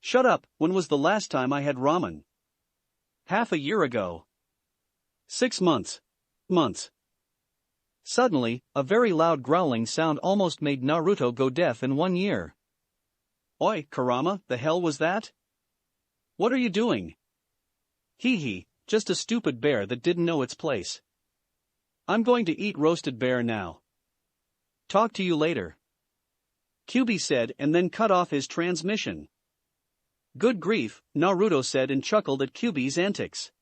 Shut up, when was the last time I had ramen? Half a year ago. 6 months. Suddenly, a very loud growling sound almost made Naruto go deaf in 1 year. Oi, Kurama, the hell was that? What are you doing? Hee hee, just a stupid bear that didn't know its place. I'm going to eat roasted bear now. Talk to you later. Kyuubi said and then cut off his transmission. Good grief, Naruto said and chuckled at Kyuubi's antics.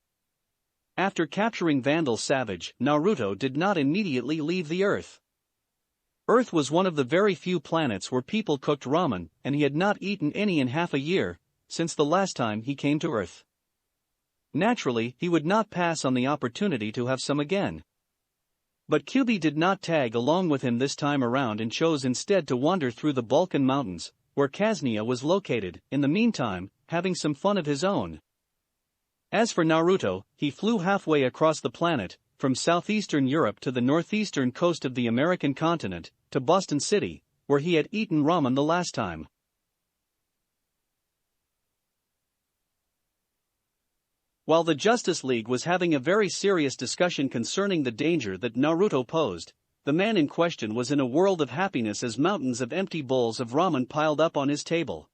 After capturing Vandal Savage, Naruto did not immediately leave the Earth. Earth was one of the very few planets where people cooked ramen, and he had not eaten any in half a year, since the last time he came to Earth. Naturally, he would not pass on the opportunity to have some again. But Kyuubi did not tag along with him this time around and chose instead to wander through the Balkan Mountains, where Kaznia was located, in the meantime, having some fun of his own. As for Naruto, he flew halfway across the planet, from southeastern Europe to the northeastern coast of the American continent, to Boston City, where he had eaten ramen the last time. While the Justice League was having a very serious discussion concerning the danger that Naruto posed, the man in question was in a world of happiness as mountains of empty bowls of ramen piled up on his table.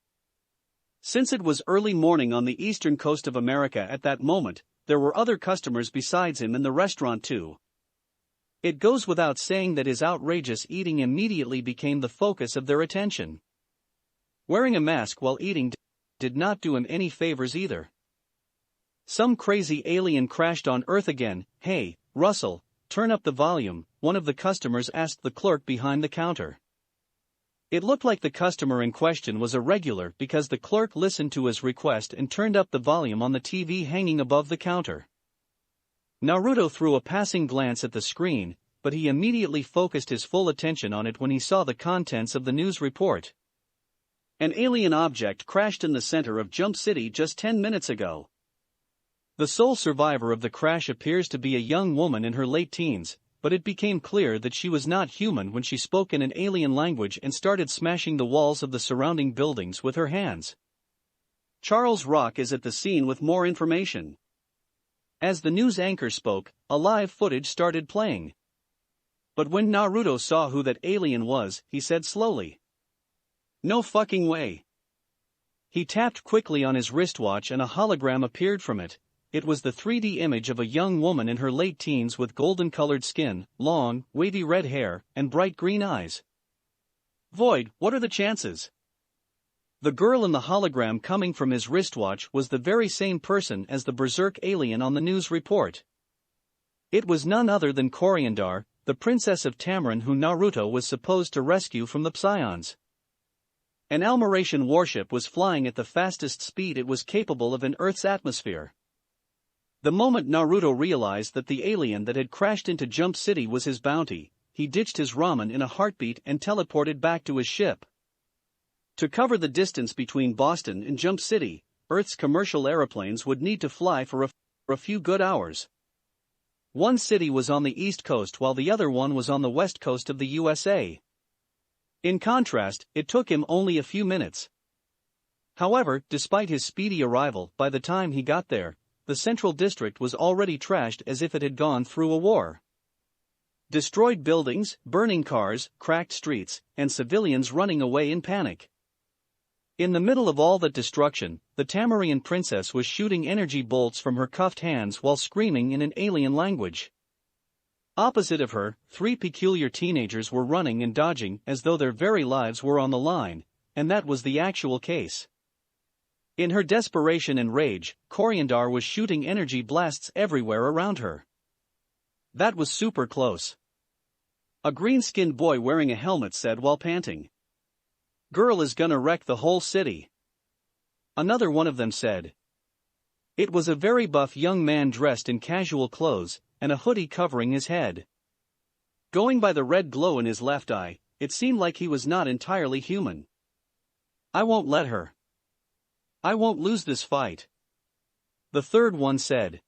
Since it was early morning on the eastern coast of America at that moment, there were other customers besides him in the restaurant too. It goes without saying that his outrageous eating immediately became the focus of their attention. Wearing a mask while eating did not do him any favors either. Some crazy alien crashed on Earth again. Hey, Russell, turn up the volume, one of the customers asked the clerk behind the counter. It looked like the customer in question was a regular because the clerk listened to his request and turned up the volume on the TV hanging above the counter. Naruto threw a passing glance at the screen, but he immediately focused his full attention on it when he saw the contents of the news report. An alien object crashed in the center of Jump City just 10 minutes ago. The sole survivor of the crash appears to be a young woman in her late teens, but it became clear that she was not human when she spoke in an alien language and started smashing the walls of the surrounding buildings with her hands. Charles Rock is at the scene with more information. As the news anchor spoke, a live footage started playing. But when Naruto saw who that alien was, he said slowly, "No fucking way." He tapped quickly on his wristwatch and a hologram appeared from it. It was the 3D image of a young woman in her late teens with golden-colored skin, long, wavy red hair, and bright green eyes. Void, what are the chances? The girl in the hologram coming from his wristwatch was the very same person as the berserk alien on the news report. It was none other than Coriandar, the princess of Tamarin who Naruto was supposed to rescue from the Psions. An Almaration warship was flying at the fastest speed it was capable of in Earth's atmosphere. The moment Naruto realized that the alien that had crashed into Jump City was his bounty, he ditched his ramen in a heartbeat and teleported back to his ship. To cover the distance between Boston and Jump City, Earth's commercial aeroplanes would need to fly for a few good hours. One city was on the East Coast while the other one was on the West Coast of the USA. In contrast, it took him only a few minutes. However, despite his speedy arrival, by the time he got there, the Central District was already trashed as if it had gone through a war. Destroyed buildings, burning cars, cracked streets, and civilians running away in panic. In the middle of all that destruction, the Tamarian princess was shooting energy bolts from her cuffed hands while screaming in an alien language. Opposite of her, 3 peculiar teenagers were running and dodging as though their very lives were on the line, and that was the actual case. In her desperation and rage, Coriandar was shooting energy blasts everywhere around her. That was super close. A green-skinned boy wearing a helmet said while panting, "Girl is gonna wreck the whole city." Another one of them said. It was a very buff young man dressed in casual clothes, and a hoodie covering his head. Going by the red glow in his left eye, it seemed like he was not entirely human. "I won't let her. I won't lose this fight," the third one said.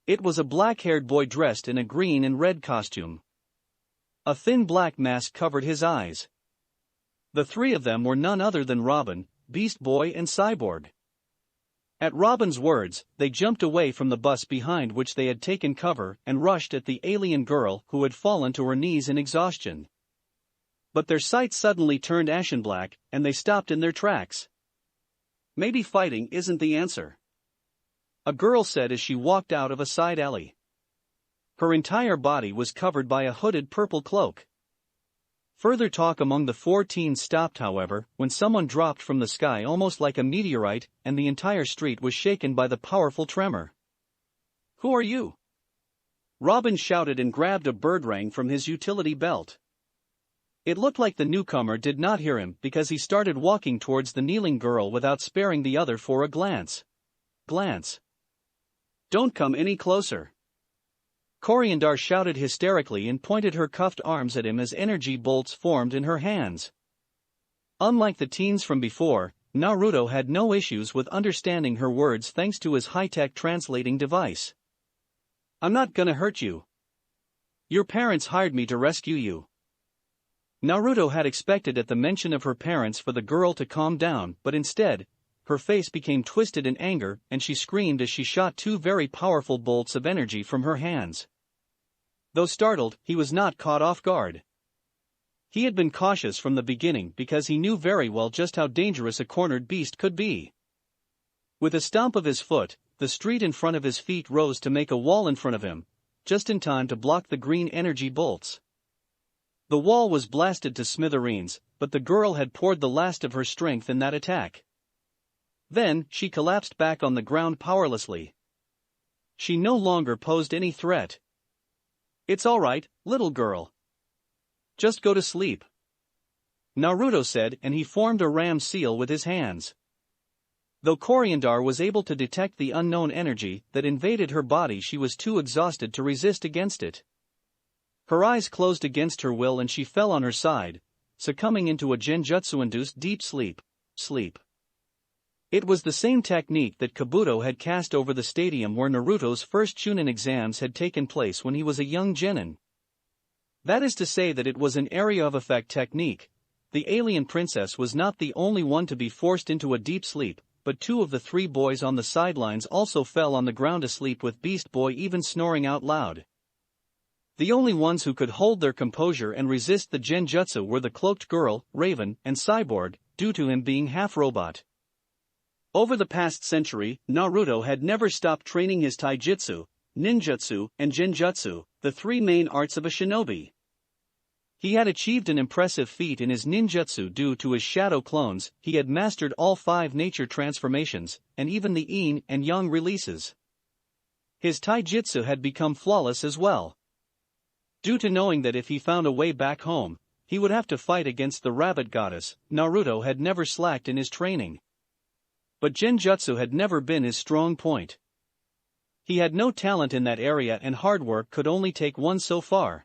It was a black-haired boy dressed in a green and red costume. A thin black mask covered his eyes. The 3 of them were none other than Robin, Beast Boy and Cyborg. At Robin's words, they jumped away from the bus behind which they had taken cover and rushed at the alien girl who had fallen to her knees in exhaustion. But their sight suddenly turned ashen black, and they stopped in their tracks. "Maybe fighting isn't the answer," a girl said as she walked out of a side alley. Her entire body was covered by a hooded purple cloak. Further talk among the 4 teens stopped, however, when someone dropped from the sky almost like a meteorite, and the entire street was shaken by the powerful tremor. "Who are you?" Robin shouted and grabbed a birdring from his utility belt. It looked like the newcomer did not hear him because he started walking towards the kneeling girl without sparing the other for a glance. "Don't come any closer." Coriandar shouted hysterically and pointed her cuffed arms at him as energy bolts formed in her hands. Unlike the teens from before, Naruto had no issues with understanding her words thanks to his high-tech translating device. "I'm not gonna hurt you. Your parents hired me to rescue you." Naruto had expected at the mention of her parents for the girl to calm down, but instead, her face became twisted in anger and she screamed as she shot 2 very powerful bolts of energy from her hands. Though startled, he was not caught off guard. He had been cautious from the beginning because he knew very well just how dangerous a cornered beast could be. With a stomp of his foot, the street in front of his feet rose to make a wall in front of him, just in time to block the green energy bolts. The wall was blasted to smithereens, but the girl had poured the last of her strength in that attack. Then, she collapsed back on the ground powerlessly. She no longer posed any threat. "It's all right, little girl. Just go to sleep," Naruto said, and he formed a ram seal with his hands. Though Coriandar was able to detect the unknown energy that invaded her body, she was too exhausted to resist against it. Her eyes closed against her will and she fell on her side, succumbing into a genjutsu-induced deep sleep. It was the same technique that Kabuto had cast over the stadium where Naruto's first Chunin exams had taken place when he was a young genin. That is to say that it was an area of effect technique. The alien princess was not the only one to be forced into a deep sleep, but two of the three boys on the sidelines also fell on the ground asleep, with Beast Boy even snoring out loud. The only ones who could hold their composure and resist the genjutsu were the cloaked girl, Raven, and Cyborg, due to him being half-robot. Over the past century, Naruto had never stopped training his taijutsu, ninjutsu, and genjutsu, the three main arts of a shinobi. He had achieved an impressive feat in his ninjutsu due to his shadow clones. He had mastered all 5 nature transformations, and even the yin and yang releases. His taijutsu had become flawless as well. Due to knowing that if he found a way back home, he would have to fight against the rabbit goddess, Naruto had never slacked in his training. But genjutsu had never been his strong point. He had no talent in that area, and hard work could only take one so far.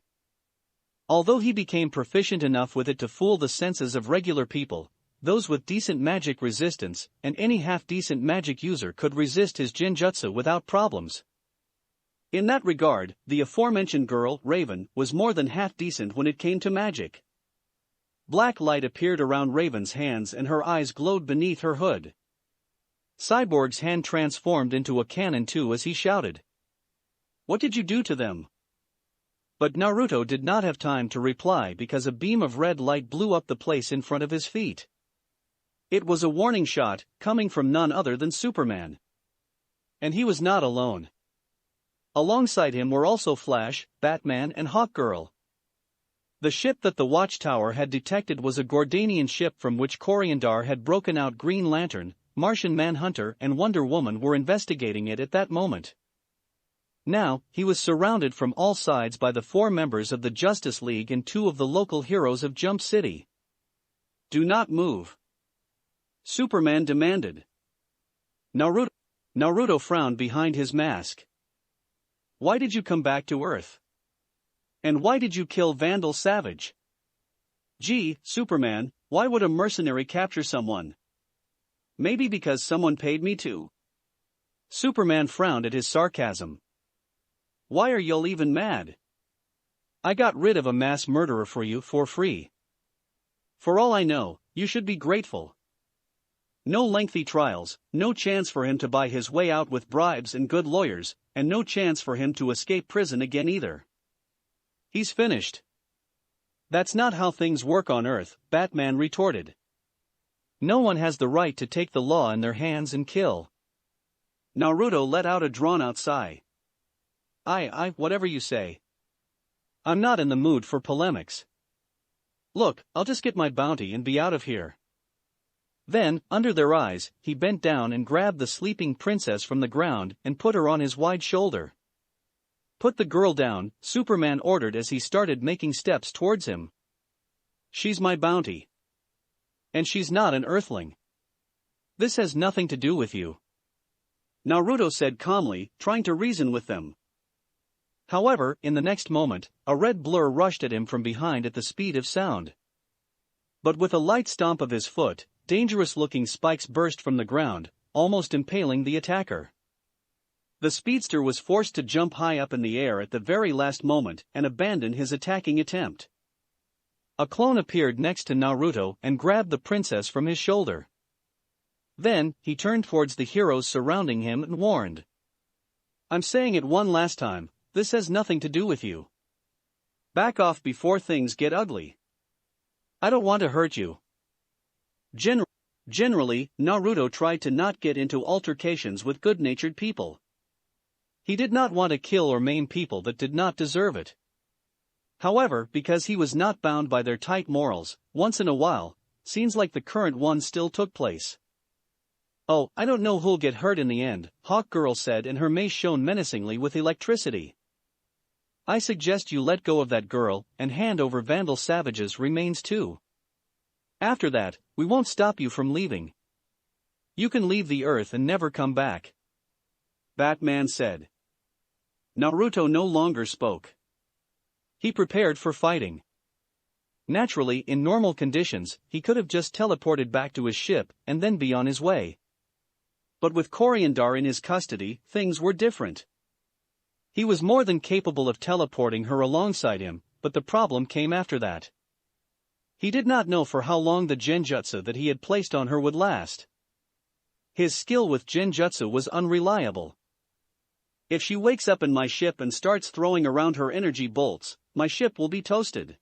Although he became proficient enough with it to fool the senses of regular people, those with decent magic resistance, and any half-decent magic user could resist his genjutsu without problems. In that regard, the aforementioned girl, Raven, was more than half-decent when it came to magic. Black light appeared around Raven's hands and her eyes glowed beneath her hood. Cyborg's hand transformed into a cannon too as he shouted, "What did you do to them?" But Naruto did not have time to reply because a beam of red light blew up the place in front of his feet. It was a warning shot, coming from none other than Superman. And he was not alone. Alongside him were also Flash, Batman, and Hawkgirl. The ship that the Watchtower had detected was a Gordanian ship from which Coriandar had broken out. Green Lantern, Martian Manhunter, and Wonder Woman were investigating it at that moment. Now, he was surrounded from all sides by the 4 members of the Justice League and 2 of the local heroes of Jump City. "Do not move," Superman demanded. Naruto frowned behind his mask. "Why did you come back to Earth? And why did you kill Vandal Savage?" "Gee, Superman, why would a mercenary capture someone?" "Maybe because someone paid me to." Superman frowned at his sarcasm. "Why are y'all even mad? I got rid of a mass murderer for you for free. For all I know, you should be grateful. No lengthy trials, no chance for him to buy his way out with bribes and good lawyers, and no chance for him to escape prison again either. He's finished." "That's not how things work on Earth," Batman retorted. "No one has the right to take the law in their hands and kill." Naruto let out a drawn-out sigh. Whatever you say. I'm not in the mood for polemics. Look, I'll just get my bounty and be out of here." Then, under their eyes, he bent down and grabbed the sleeping princess from the ground and put her on his wide shoulder. "Put the girl down," Superman ordered as he started making steps towards him. "She's my bounty. And she's not an Earthling. This has nothing to do with you," Naruto said calmly, trying to reason with them. However, in the next moment, a red blur rushed at him from behind at the speed of sound. But with a light stomp of his foot, dangerous-looking spikes burst from the ground, almost impaling the attacker. The speedster was forced to jump high up in the air at the very last moment and abandon his attacking attempt. A clone appeared next to Naruto and grabbed the princess from his shoulder. Then, he turned towards the heroes surrounding him and warned, "I'm saying it one last time. This has nothing to do with you. Back off before things get ugly. I don't want to hurt you." Generally, Naruto tried to not get into altercations with good-natured people. He did not want to kill or maim people that did not deserve it. However, because he was not bound by their tight morals, once in a while, scenes like the current one still took place. "Oh, I don't know who'll get hurt in the end," Hawkgirl said, and her mace shone menacingly with electricity. "I suggest you let go of that girl and hand over Vandal Savage's remains too. After that, we won't stop you from leaving. You can leave the Earth and never come back," Batman said. Naruto no longer spoke. He prepared for fighting. Naturally, in normal conditions, he could have just teleported back to his ship and then be on his way. But with Coriandar in his custody, things were different. He was more than capable of teleporting her alongside him, but the problem came after that. He did not know for how long the genjutsu that he had placed on her would last. His skill with Genjutsu was unreliable. If she wakes up in my ship and starts throwing around her energy bolts, my ship will be toasted.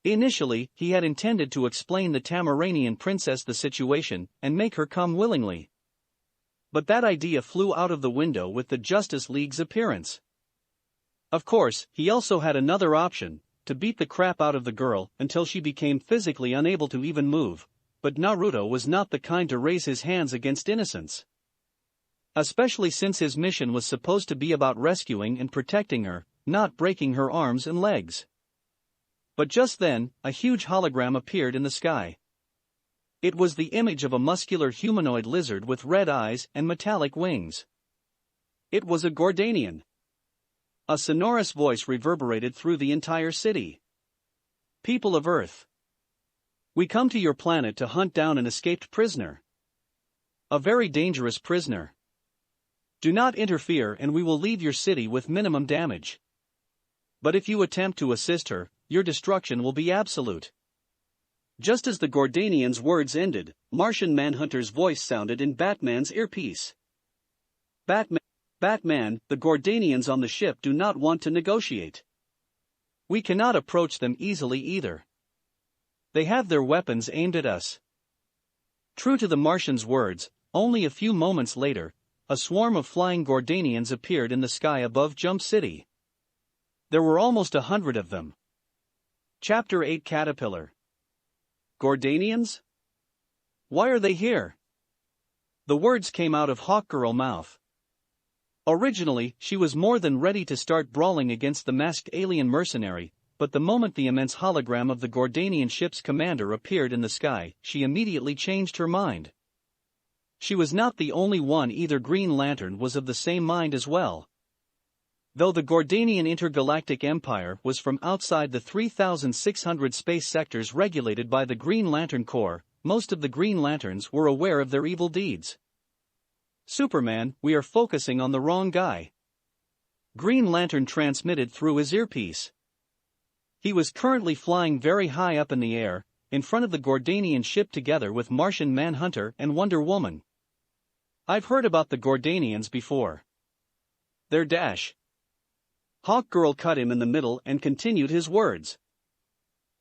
Initially, he had intended to explain the Tamaranian princess the situation and make her come willingly. But that idea flew out of the window with the Justice League's appearance. Of course, he also had another option, to beat the crap out of the girl until she became physically unable to even move, but Naruto was not the kind to raise his hands against innocents. Especially since his mission was supposed to be about rescuing and protecting her, not breaking her arms and legs. But just then, a huge hologram appeared in the sky. It was the image of a muscular humanoid lizard with red eyes and metallic wings. It was a Gordanian. A sonorous voice reverberated through the entire city. People of Earth, we come to your planet to hunt down an escaped prisoner. A very dangerous prisoner. Do not interfere and we will leave your city with minimum damage. But if you attempt to assist her, your destruction will be absolute. Just as the Gordanian's words ended, Martian Manhunter's voice sounded in Batman's earpiece. Batman, the Gordanians on the ship do not want to negotiate. We cannot approach them easily either. They have their weapons aimed at us. True to the Martian's words, only a few moments later, a swarm of flying Gordanians appeared in the sky above Jump City. There were almost 100 of them. Chapter 8 Caterpillar. Gordanians? Why are they here? The words came out of Hawkgirl's mouth. Originally, she was more than ready to start brawling against the masked alien mercenary, but the moment the immense hologram of the Gordanian ship's commander appeared in the sky, she immediately changed her mind. She was not the only one either. Green Lantern was of the same mind as well. Though the Gordanian Intergalactic Empire was from outside the 3,600 space sectors regulated by the Green Lantern Corps, most of the Green Lanterns were aware of their evil deeds. Superman, we are focusing on the wrong guy. Green Lantern transmitted through his earpiece. He was currently flying very high up in the air, in front of the Gordanian ship together with Martian Manhunter and Wonder Woman. I've heard about the Gordanians before. They're dash. Hawkgirl cut him in the middle and continued his words.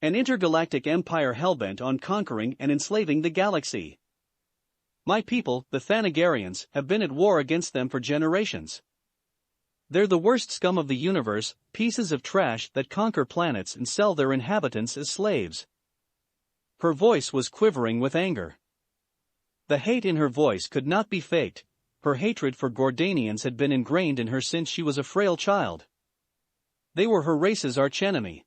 An intergalactic empire hellbent on conquering and enslaving the galaxy. My people, the Thanagarians, have been at war against them for generations. They're the worst scum of the universe, pieces of trash that conquer planets and sell their inhabitants as slaves. Her voice was quivering with anger. The hate in her voice could not be faked. Her hatred for Gordanians had been ingrained in her since she was a frail child. They were her race's archenemy.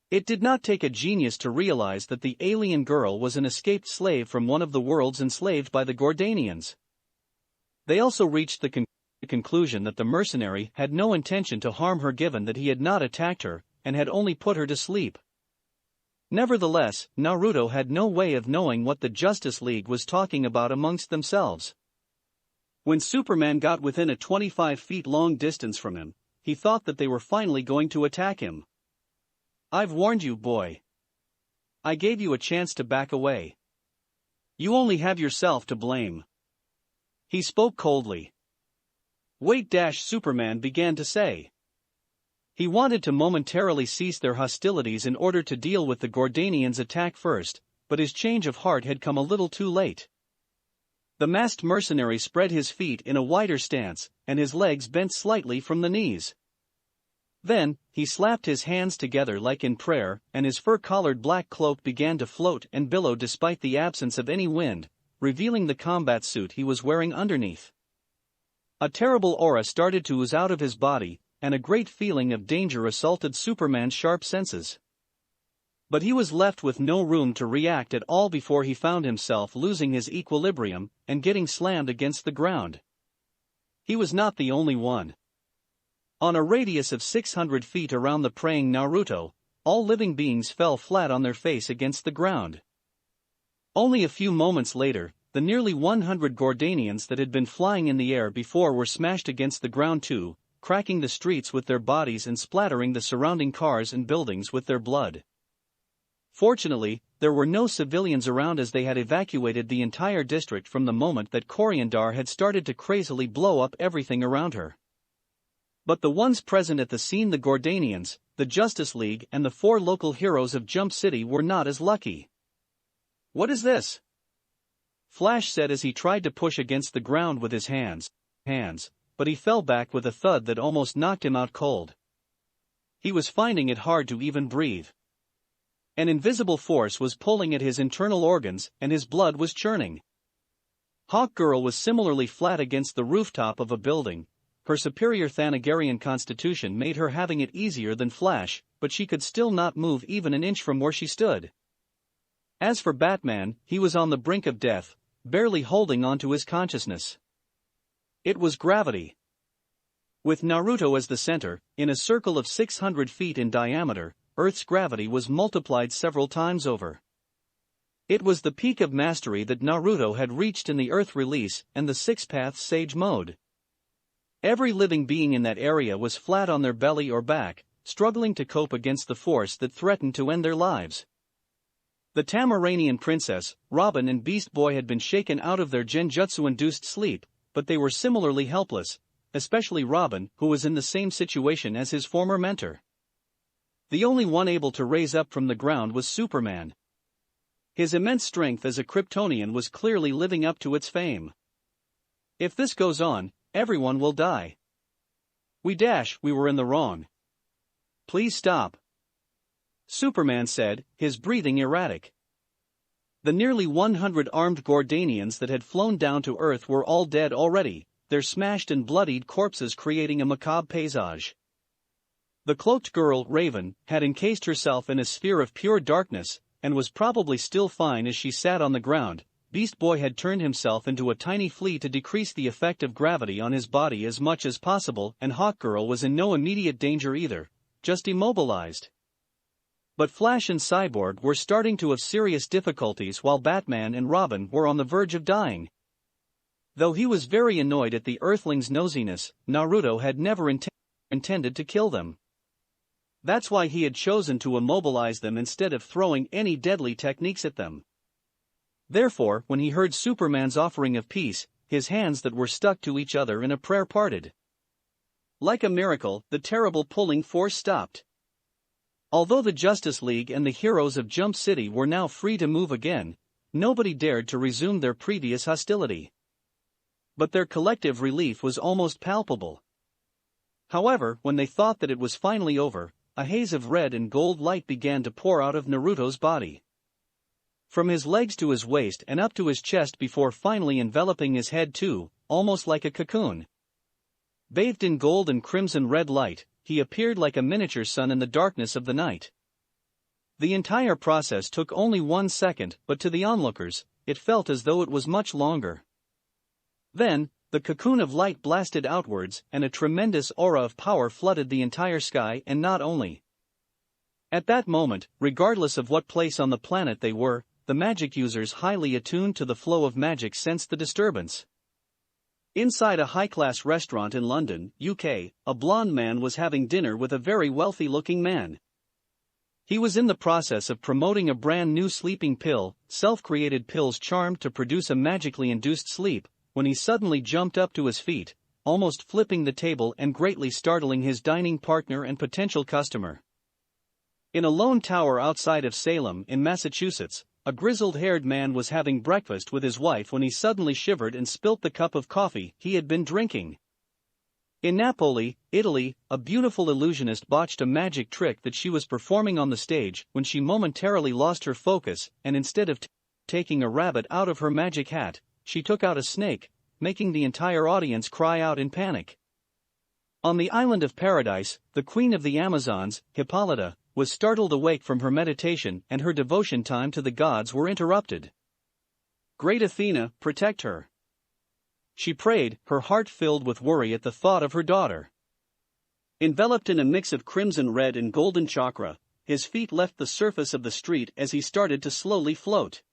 It did not take a genius to realize that the alien girl was an escaped slave from one of the worlds enslaved by the Gordanians. They also reached the conclusion that the mercenary had no intention to harm her given that he had not attacked her, and had only put her to sleep. Nevertheless, Naruto had no way of knowing what the Justice League was talking about amongst themselves. When Superman got within a 25 feet long distance from him, he thought that they were finally going to attack him. I've warned you, boy. I gave you a chance to back away. You only have yourself to blame. He spoke coldly. Wait! Superman began to say. He wanted to momentarily cease their hostilities in order to deal with the Gordanians' attack first, but his change of heart had come a little too late. The masked mercenary spread his feet in a wider stance, and his legs bent slightly from the knees. Then, he slapped his hands together like in prayer, and his fur-collared black cloak began to float and billow despite the absence of any wind, revealing the combat suit he was wearing underneath. A terrible aura started to ooze out of his body, and a great feeling of danger assaulted Superman's sharp senses. But he was left with no room to react at all before he found himself losing his equilibrium and getting slammed against the ground. He was not the only one. On a radius of 600 feet around the praying Naruto, all living beings fell flat on their face against the ground. Only a few moments later, the nearly 100 Gordanians that had been flying in the air before were smashed against the ground too, cracking the streets with their bodies and splattering the surrounding cars and buildings with their blood. Fortunately, there were no civilians around as they had evacuated the entire district from the moment that Coriandar had started to crazily blow up everything around her. But the ones present at the scene, the Gordanians, the Justice League and the 4 local heroes of Jump City, were not as lucky. "What is this?" Flash said as he tried to push against the ground with his hands, but he fell back with a thud that almost knocked him out cold. He was finding it hard to even breathe. An invisible force was pulling at his internal organs and his blood was churning. Hawkgirl was similarly flat against the rooftop of a building. Her superior Thanagarian constitution made her having it easier than Flash, but she could still not move even an inch from where she stood. As for Batman, he was on the brink of death, barely holding on to his consciousness. It was gravity. With Naruto as the center, in a circle of 600 feet in diameter, Earth's gravity was multiplied several times over. It was the peak of mastery that Naruto had reached in the Earth release and the Six Paths Sage mode. Every living being in that area was flat on their belly or back, struggling to cope against the force that threatened to end their lives. The Tamaranian princess, Robin and Beast Boy had been shaken out of their genjutsu-induced sleep, but they were similarly helpless, especially Robin, who was in the same situation as his former mentor. The only one able to raise up from the ground was Superman. His immense strength as a Kryptonian was clearly living up to its fame. "If this goes on, everyone will die. We were in the wrong. Please stop," Superman said, his breathing erratic. The nearly 100 armed Gordanians that had flown down to Earth were all dead already, their smashed and bloodied corpses creating a macabre paysage. The cloaked girl, Raven, had encased herself in a sphere of pure darkness, and was probably still fine as she sat on the ground. Beast Boy had turned himself into a tiny flea to decrease the effect of gravity on his body as much as possible, and Hawkgirl was in no immediate danger either, just immobilized. But Flash and Cyborg were starting to have serious difficulties while Batman and Robin were on the verge of dying. Though he was very annoyed at the Earthlings' nosiness, Naruto had never intended to kill them. That's why he had chosen to immobilize them instead of throwing any deadly techniques at them. Therefore, when he heard Superman's offering of peace, his hands that were stuck to each other in a prayer parted. Like a miracle, the terrible pulling force stopped. Although the Justice League and the heroes of Jump City were now free to move again, nobody dared to resume their previous hostility. But their collective relief was almost palpable. However, when they thought that it was finally over, a haze of red and gold light began to pour out of Naruto's body. From his legs to his waist and up to his chest before finally enveloping his head too, almost like a cocoon. Bathed in gold and crimson red light, he appeared like a miniature sun in the darkness of the night. The entire process took only 1 second, but to the onlookers, it felt as though it was much longer. Then, the cocoon of light blasted outwards and a tremendous aura of power flooded the entire sky, and not only. At that moment, regardless of what place on the planet they were, the magic users highly attuned to the flow of magic sensed the disturbance. Inside a high-class restaurant in London, UK, a blonde man was having dinner with a very wealthy-looking man. He was in the process of promoting a brand new sleeping pill, self-created pills charmed to produce a magically induced sleep, when he suddenly jumped up to his feet, almost flipping the table and greatly startling his dining partner and potential customer. In a lone tower outside of Salem, in Massachusetts, a grizzled-haired man was having breakfast with his wife when he suddenly shivered and spilt the cup of coffee he had been drinking. In Napoli, Italy, a beautiful illusionist botched a magic trick that she was performing on the stage when she momentarily lost her focus, and instead of taking a rabbit out of her magic hat, she took out a snake, making the entire audience cry out in panic. On the island of Paradise, the queen of the Amazons, Hippolyta, was startled awake from her meditation, and her devotion time to the gods were interrupted. "Great Athena, protect her," she prayed, her heart filled with worry at the thought of her daughter. Enveloped in a mix of crimson red and golden chakra, his feet left the surface of the street as he started to slowly float.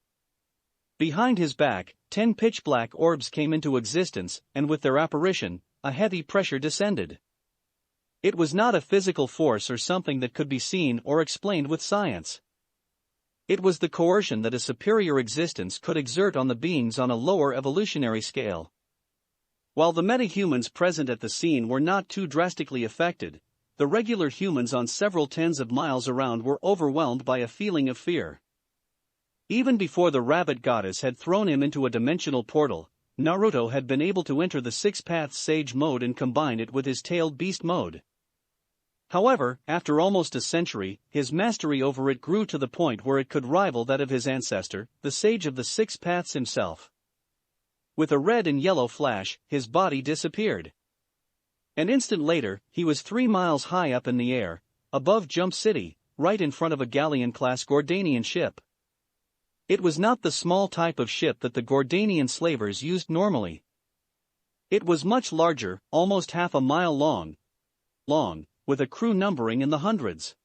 Behind his back, 10 pitch-black orbs came into existence, and with their apparition, a heavy pressure descended. It was not a physical force or something that could be seen or explained with science. It was the coercion that a superior existence could exert on the beings on a lower evolutionary scale. While the metahumans present at the scene were not too drastically affected, the regular humans on several tens of miles around were overwhelmed by a feeling of fear. Even before the rabbit goddess had thrown him into a dimensional portal, Naruto had been able to enter the Six Paths Sage mode and combine it with his tailed beast mode. However, after almost a century, his mastery over it grew to the point where it could rival that of his ancestor, the Sage of the Six Paths himself. With a red and yellow flash, his body disappeared. An instant later, he was 3 miles high up in the air, above Jump City, right in front of a galleon-class Gordanian ship. It was not the small type of ship that the Gordanian slavers used normally. It was much larger, almost half a mile long, with a crew numbering in the hundreds.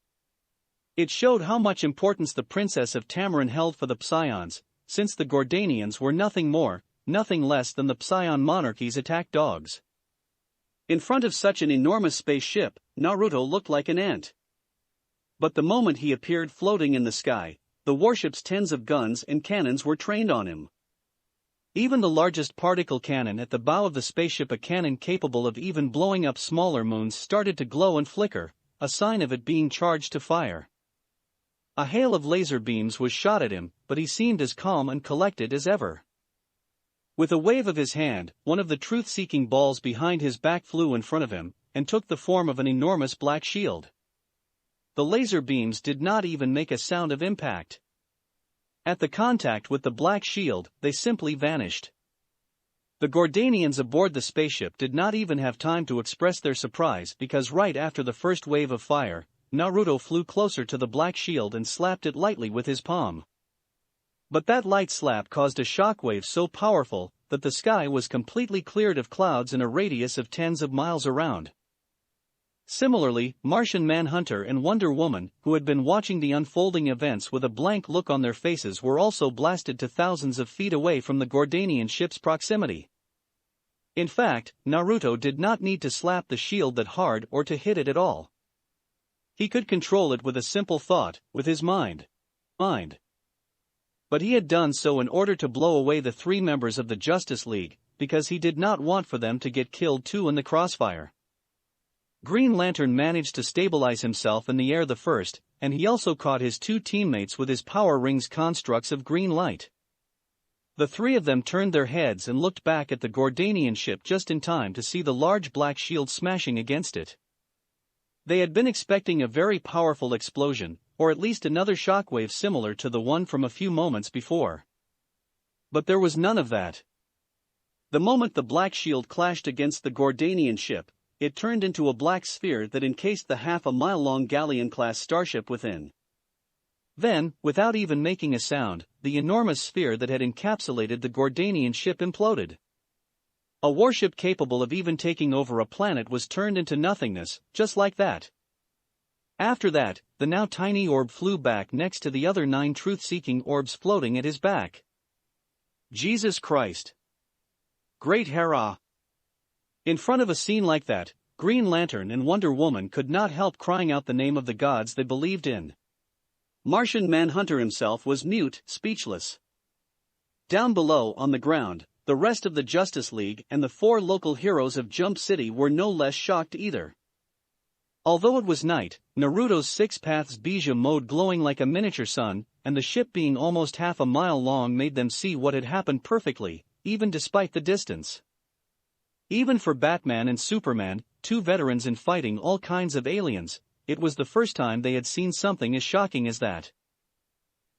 It showed how much importance the Princess of Tamarin held for the Psions, since the Gordanians were nothing more, nothing less than the Psion monarchy's attack dogs. In front of such an enormous spaceship, Naruto looked like an ant. But the moment he appeared floating in the sky, the warship's tens of guns and cannons were trained on him. Even the largest particle cannon at the bow of the spaceship, a cannon capable of even blowing up smaller moons, started to glow and flicker, a sign of it being charged to fire. A hail of laser beams was shot at him, but he seemed as calm and collected as ever. With a wave of his hand, one of the truth-seeking balls behind his back flew in front of him, and took the form of an enormous black shield. The laser beams did not even make a sound of impact. At the contact with the black shield, they simply vanished. The Gordanians aboard the spaceship did not even have time to express their surprise, because right after the first wave of fire, Naruto flew closer to the black shield and slapped it lightly with his palm. But that light slap caused a shockwave so powerful that the sky was completely cleared of clouds in a radius of tens of miles around. Similarly, Martian Manhunter and Wonder Woman, who had been watching the unfolding events with a blank look on their faces, were also blasted to thousands of feet away from the Gordanian ship's proximity. In fact, Naruto did not need to slap the shield that hard or to hit it at all. He could control it with a simple thought, with his mind. But he had done so in order to blow away the 3 members of the Justice League, because he did not want for them to get killed too in the crossfire. Green Lantern managed to stabilize himself in the air the first, and he also caught his 2 teammates with his power rings constructs of green light. The 3 of them turned their heads and looked back at the Gordanian ship just in time to see the large black shield smashing against it. They had been expecting a very powerful explosion, or at least another shockwave similar to the one from a few moments before. But there was none of that. The moment the black shield clashed against the Gordanian ship, it turned into a black sphere that encased the half-a-mile-long galleon-class starship within. Then, without even making a sound, the enormous sphere that had encapsulated the Gordanian ship imploded. A warship capable of even taking over a planet was turned into nothingness, just like that. After that, the now tiny orb flew back next to the other 9 truth-seeking orbs floating at his back. Jesus Christ! Great Hera! In front of a scene like that, Green Lantern and Wonder Woman could not help crying out the name of the gods they believed in. Martian Manhunter himself was mute, speechless. Down below, on the ground, the rest of the Justice League and the 4 local heroes of Jump City were no less shocked either. Although it was night, Naruto's 6 Paths Bija mode glowing like a miniature sun, and the ship being almost half a mile long made them see what had happened perfectly, even despite the distance. Even for Batman and Superman, 2 veterans in fighting all kinds of aliens, it was the first time they had seen something as shocking as that.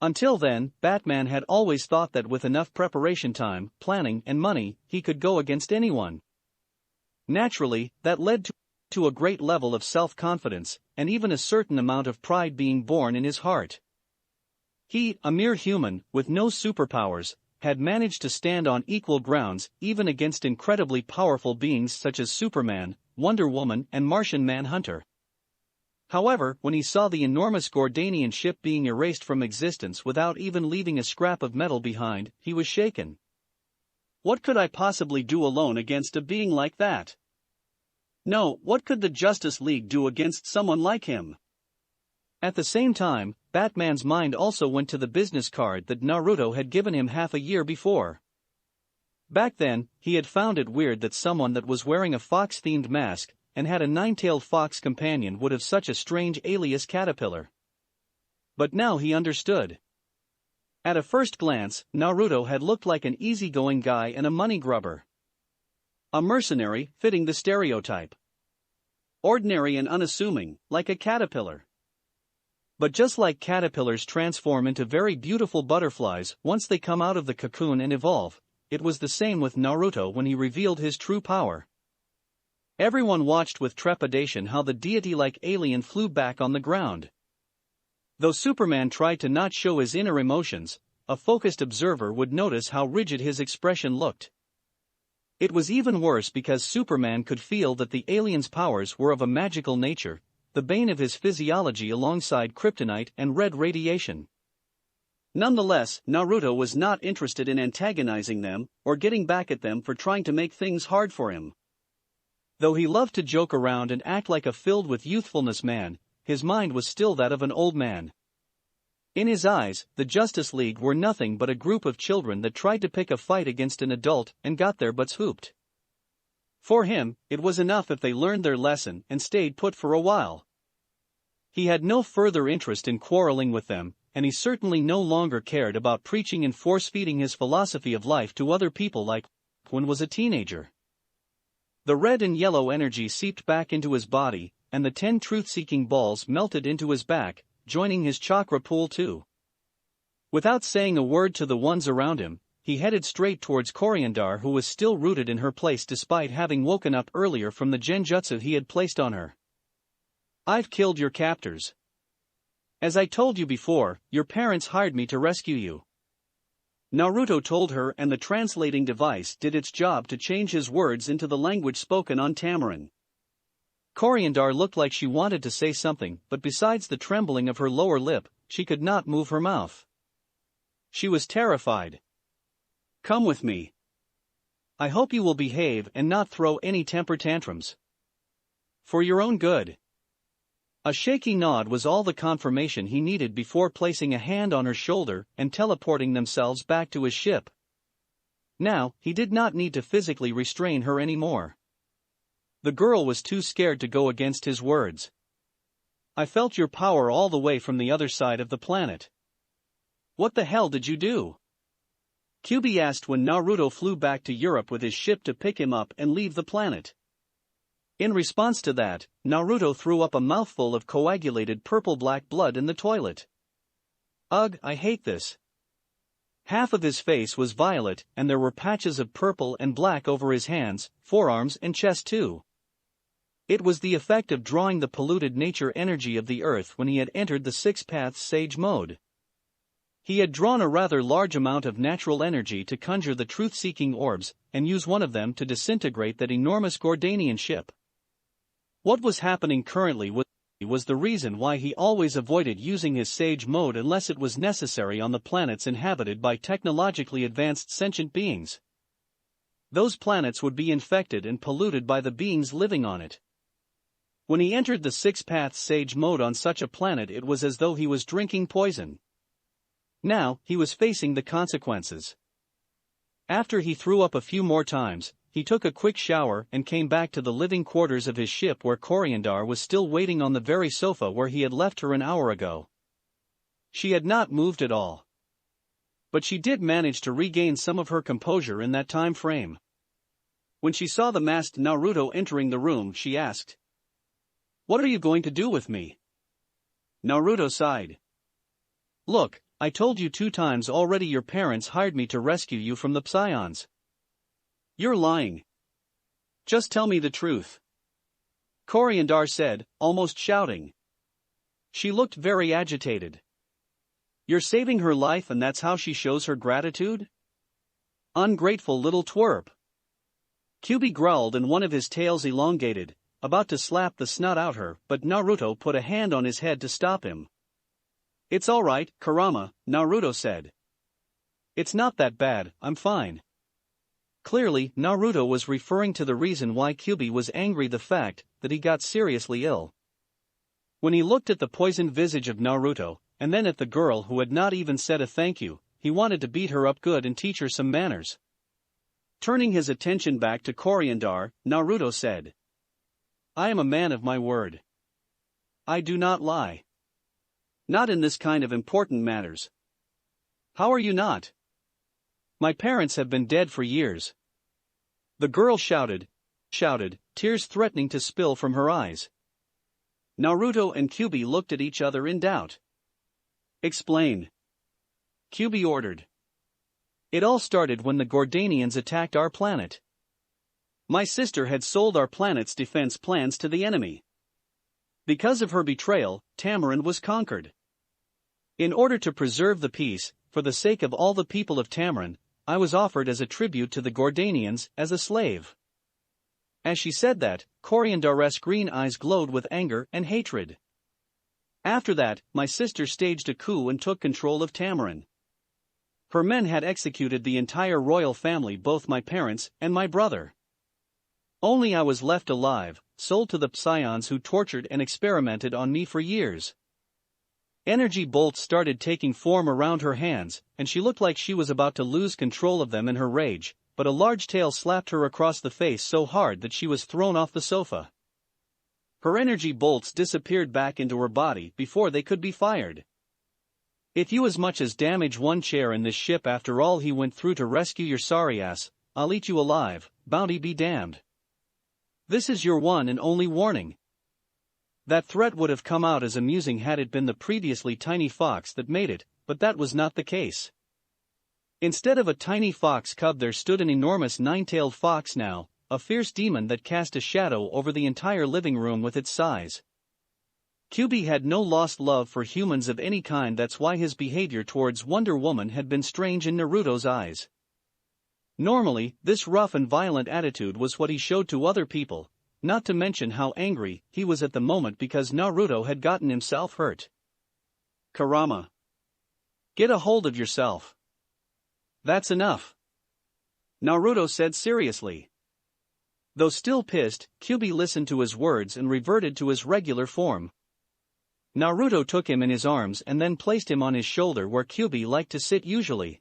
Until then, Batman had always thought that with enough preparation time, planning, and money, he could go against anyone. Naturally, that led to a great level of self-confidence, and even a certain amount of pride being born in his heart. He, a mere human, with no superpowers, had managed to stand on equal grounds even against incredibly powerful beings such as Superman, Wonder Woman, and Martian Manhunter. However, when he saw the enormous Gordanian ship being erased from existence without even leaving a scrap of metal behind, he was shaken. What could I possibly do alone against a being like that? No, what could the Justice League do against someone like him? At the same time, Batman's mind also went to the business card that Naruto had given him half a year before. Back then, he had found it weird that someone that was wearing a fox-themed mask and had a nine-tailed fox companion would have such a strange alias caterpillar. But now he understood. At a first glance, Naruto had looked like an easygoing guy and a money grubber. A mercenary, fitting the stereotype. Ordinary and unassuming, like a caterpillar. But just like caterpillars transform into very beautiful butterflies once they come out of the cocoon and evolve, it was the same with Naruto when he revealed his true power. Everyone watched with trepidation how the deity-like alien flew back on the ground. Though Superman tried to not show his inner emotions, a focused observer would notice how rigid his expression looked. It was even worse because Superman could feel that the alien's powers were of a magical nature, the bane of his physiology alongside kryptonite and red radiation. Nonetheless, Naruto was not interested in antagonizing them or getting back at them for trying to make things hard for him. Though he loved to joke around and act like a filled with youthfulness man, his mind was still that of an old man. In his eyes, the Justice League were nothing but a group of children that tried to pick a fight against an adult and got their butts hooped. For him, it was enough if they learned their lesson and stayed put for a while. He had no further interest in quarreling with them, and he certainly no longer cared about preaching and force-feeding his philosophy of life to other people like when was a teenager. The red and yellow energy seeped back into his body, and the 10 truth-seeking balls melted into his back, joining his chakra pool too. Without saying a word to the ones around him, he headed straight towards Coriandar, who was still rooted in her place despite having woken up earlier from the genjutsu he had placed on her. "I've killed your captors. As I told you before, your parents hired me to rescue you." Naruto told her, and the translating device did its job to change his words into the language spoken on Tamarin. Coriandar looked like she wanted to say something, but besides the trembling of her lower lip, she could not move her mouth. She was terrified. "Come with me. I hope you will behave and not throw any temper tantrums. For your own good." A shaky nod was all the confirmation he needed before placing a hand on her shoulder and teleporting themselves back to his ship. Now, he did not need to physically restrain her anymore. The girl was too scared to go against his words. "I felt your power all the way from the other side of the planet. What the hell did you do?" Kyuubi asked when Naruto flew back to Europe with his ship to pick him up and leave the planet. In response to that, Naruto threw up a mouthful of coagulated purple-black blood in the toilet. "Ugh, I hate this." Half of his face was violet, and there were patches of purple and black over his hands, forearms and chest too. It was the effect of drawing the polluted nature energy of the earth when he had entered the Six Paths Sage mode. He had drawn a rather large amount of natural energy to conjure the truth-seeking orbs, and use one of them to disintegrate that enormous Gordanian ship. What was happening currently was the reason why he always avoided using his Sage mode unless it was necessary on the planets inhabited by technologically advanced sentient beings. Those planets would be infected and polluted by the beings living on it. When he entered the Six Paths Sage mode on such a planet, it was as though he was drinking poison. Now, he was facing the consequences. After he threw up a few more times, he took a quick shower and came back to the living quarters of his ship where Coriandar was still waiting on the very sofa where he had left her an hour ago. She had not moved at all. But she did manage to regain some of her composure in that time frame. When she saw the masked Naruto entering the room, she asked, "What are you going to do with me?" Naruto sighed. "Look, I told you 2 times already your parents hired me to rescue you from the Psions." "You're lying. Just tell me the truth," Coriandar said, almost shouting. She looked very agitated. "You're saving her life and that's how she shows her gratitude? Ungrateful little twerp." Kyuubi growled and one of his tails elongated, about to slap the snot out her, but Naruto put a hand on his head to stop him. "It's all right, Kurama," Naruto said. "It's not that bad, I'm fine." Clearly, Naruto was referring to the reason why Kyuubi was angry, the fact that he got seriously ill. When he looked at the poisoned visage of Naruto, and then at the girl who had not even said a thank you, he wanted to beat her up good and teach her some manners. Turning his attention back to Coriandar, Naruto said, "I am a man of my word. I do not lie. Not in this kind of important matters." "How are you not?" "My parents have been dead for years." The girl shouted, tears threatening to spill from her eyes. Naruto and Kyuubi looked at each other in doubt. "Explain," Kyuubi ordered. "It all started when the Gordanians attacked our planet. My sister had sold our planet's defense plans to the enemy. Because of her betrayal, Tamarin was conquered. In order to preserve the peace, for the sake of all the people of Tamarin, I was offered as a tribute to the Gordanians as a slave." As she said that, Coriandar's green eyes glowed with anger and hatred. "After that, my sister staged a coup and took control of Tamarin. Her men had executed the entire royal family, both my parents and my brother. Only I was left alive, sold to the Psions who tortured and experimented on me for years." Energy bolts started taking form around her hands, and she looked like she was about to lose control of them in her rage, but a large tail slapped her across the face so hard that she was thrown off the sofa. Her energy bolts disappeared back into her body before they could be fired. "If you as much as damage one chair in this ship after all he went through to rescue your sorry ass, I'll eat you alive, bounty be damned. This is your one and only warning." That threat would have come out as amusing had it been the previously tiny fox that made it, but that was not the case. Instead of a tiny fox cub there stood an enormous nine-tailed fox now, a fierce demon that cast a shadow over the entire living room with its size. Kyuubi had no lost love for humans of any kind, that's why his behavior towards Wonder Woman had been strange in Naruto's eyes. Normally, this rough and violent attitude was what he showed to other people, not to mention how angry he was at the moment because Naruto had gotten himself hurt. "Kurama, get a hold of yourself. That's enough," Naruto said seriously. Though still pissed, Kyuubi listened to his words and reverted to his regular form. Naruto took him in his arms and then placed him on his shoulder where Kyuubi liked to sit usually.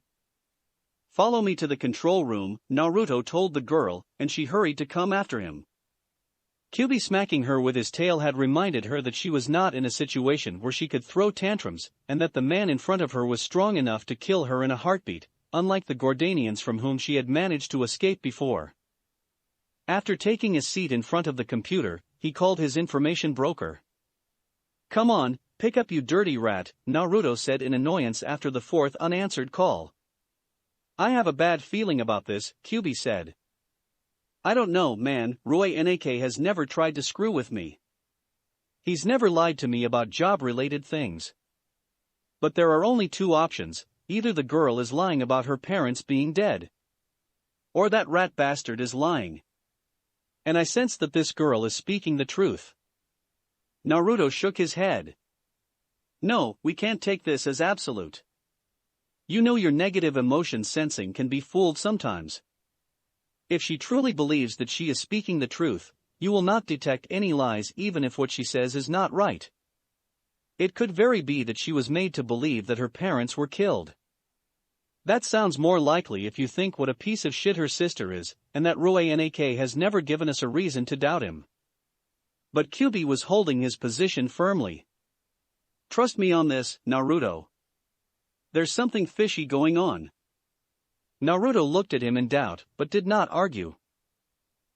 "Follow me to the control room," Naruto told the girl, and she hurried to come after him. Kyuubi smacking her with his tail had reminded her that she was not in a situation where she could throw tantrums, and that the man in front of her was strong enough to kill her in a heartbeat, unlike the Gordanians from whom she had managed to escape before. After taking a seat in front of the computer, he called his information broker. "Come on, pick up you dirty rat," Naruto said in annoyance after the fourth unanswered call. "I have a bad feeling about this," Kyuubi said. "I don't know, man, Roy Nak has never tried to screw with me. He's never lied to me about job-related things. But there are only two options. Either the girl is lying about her parents being dead, or that rat bastard is lying. And I sense that this girl is speaking the truth." Naruto shook his head. "No, we can't take this as absolute. You know your negative emotion sensing can be fooled sometimes. If she truly believes that she is speaking the truth, you will not detect any lies even if what she says is not right. It could very be that she was made to believe that her parents were killed. That sounds more likely if you think what a piece of shit her sister is, and that Roy Nak has never given us a reason to doubt him." But Kyuubi was holding his position firmly. "Trust me on this, Naruto. There's something fishy going on." Naruto looked at him in doubt, but did not argue.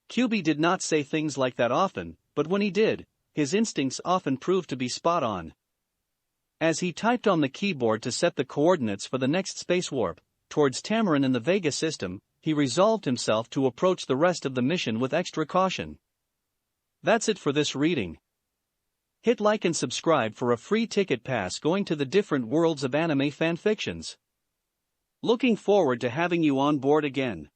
Kyuubi did not say things like that often, but when he did, his instincts often proved to be spot on. As he typed on the keyboard to set the coordinates for the next space warp, towards Tamarin in the Vega system, he resolved himself to approach the rest of the mission with extra caution. That's it for this reading. Hit like and subscribe for a free ticket pass going to the different worlds of anime fanfictions. Looking forward to having you on board again.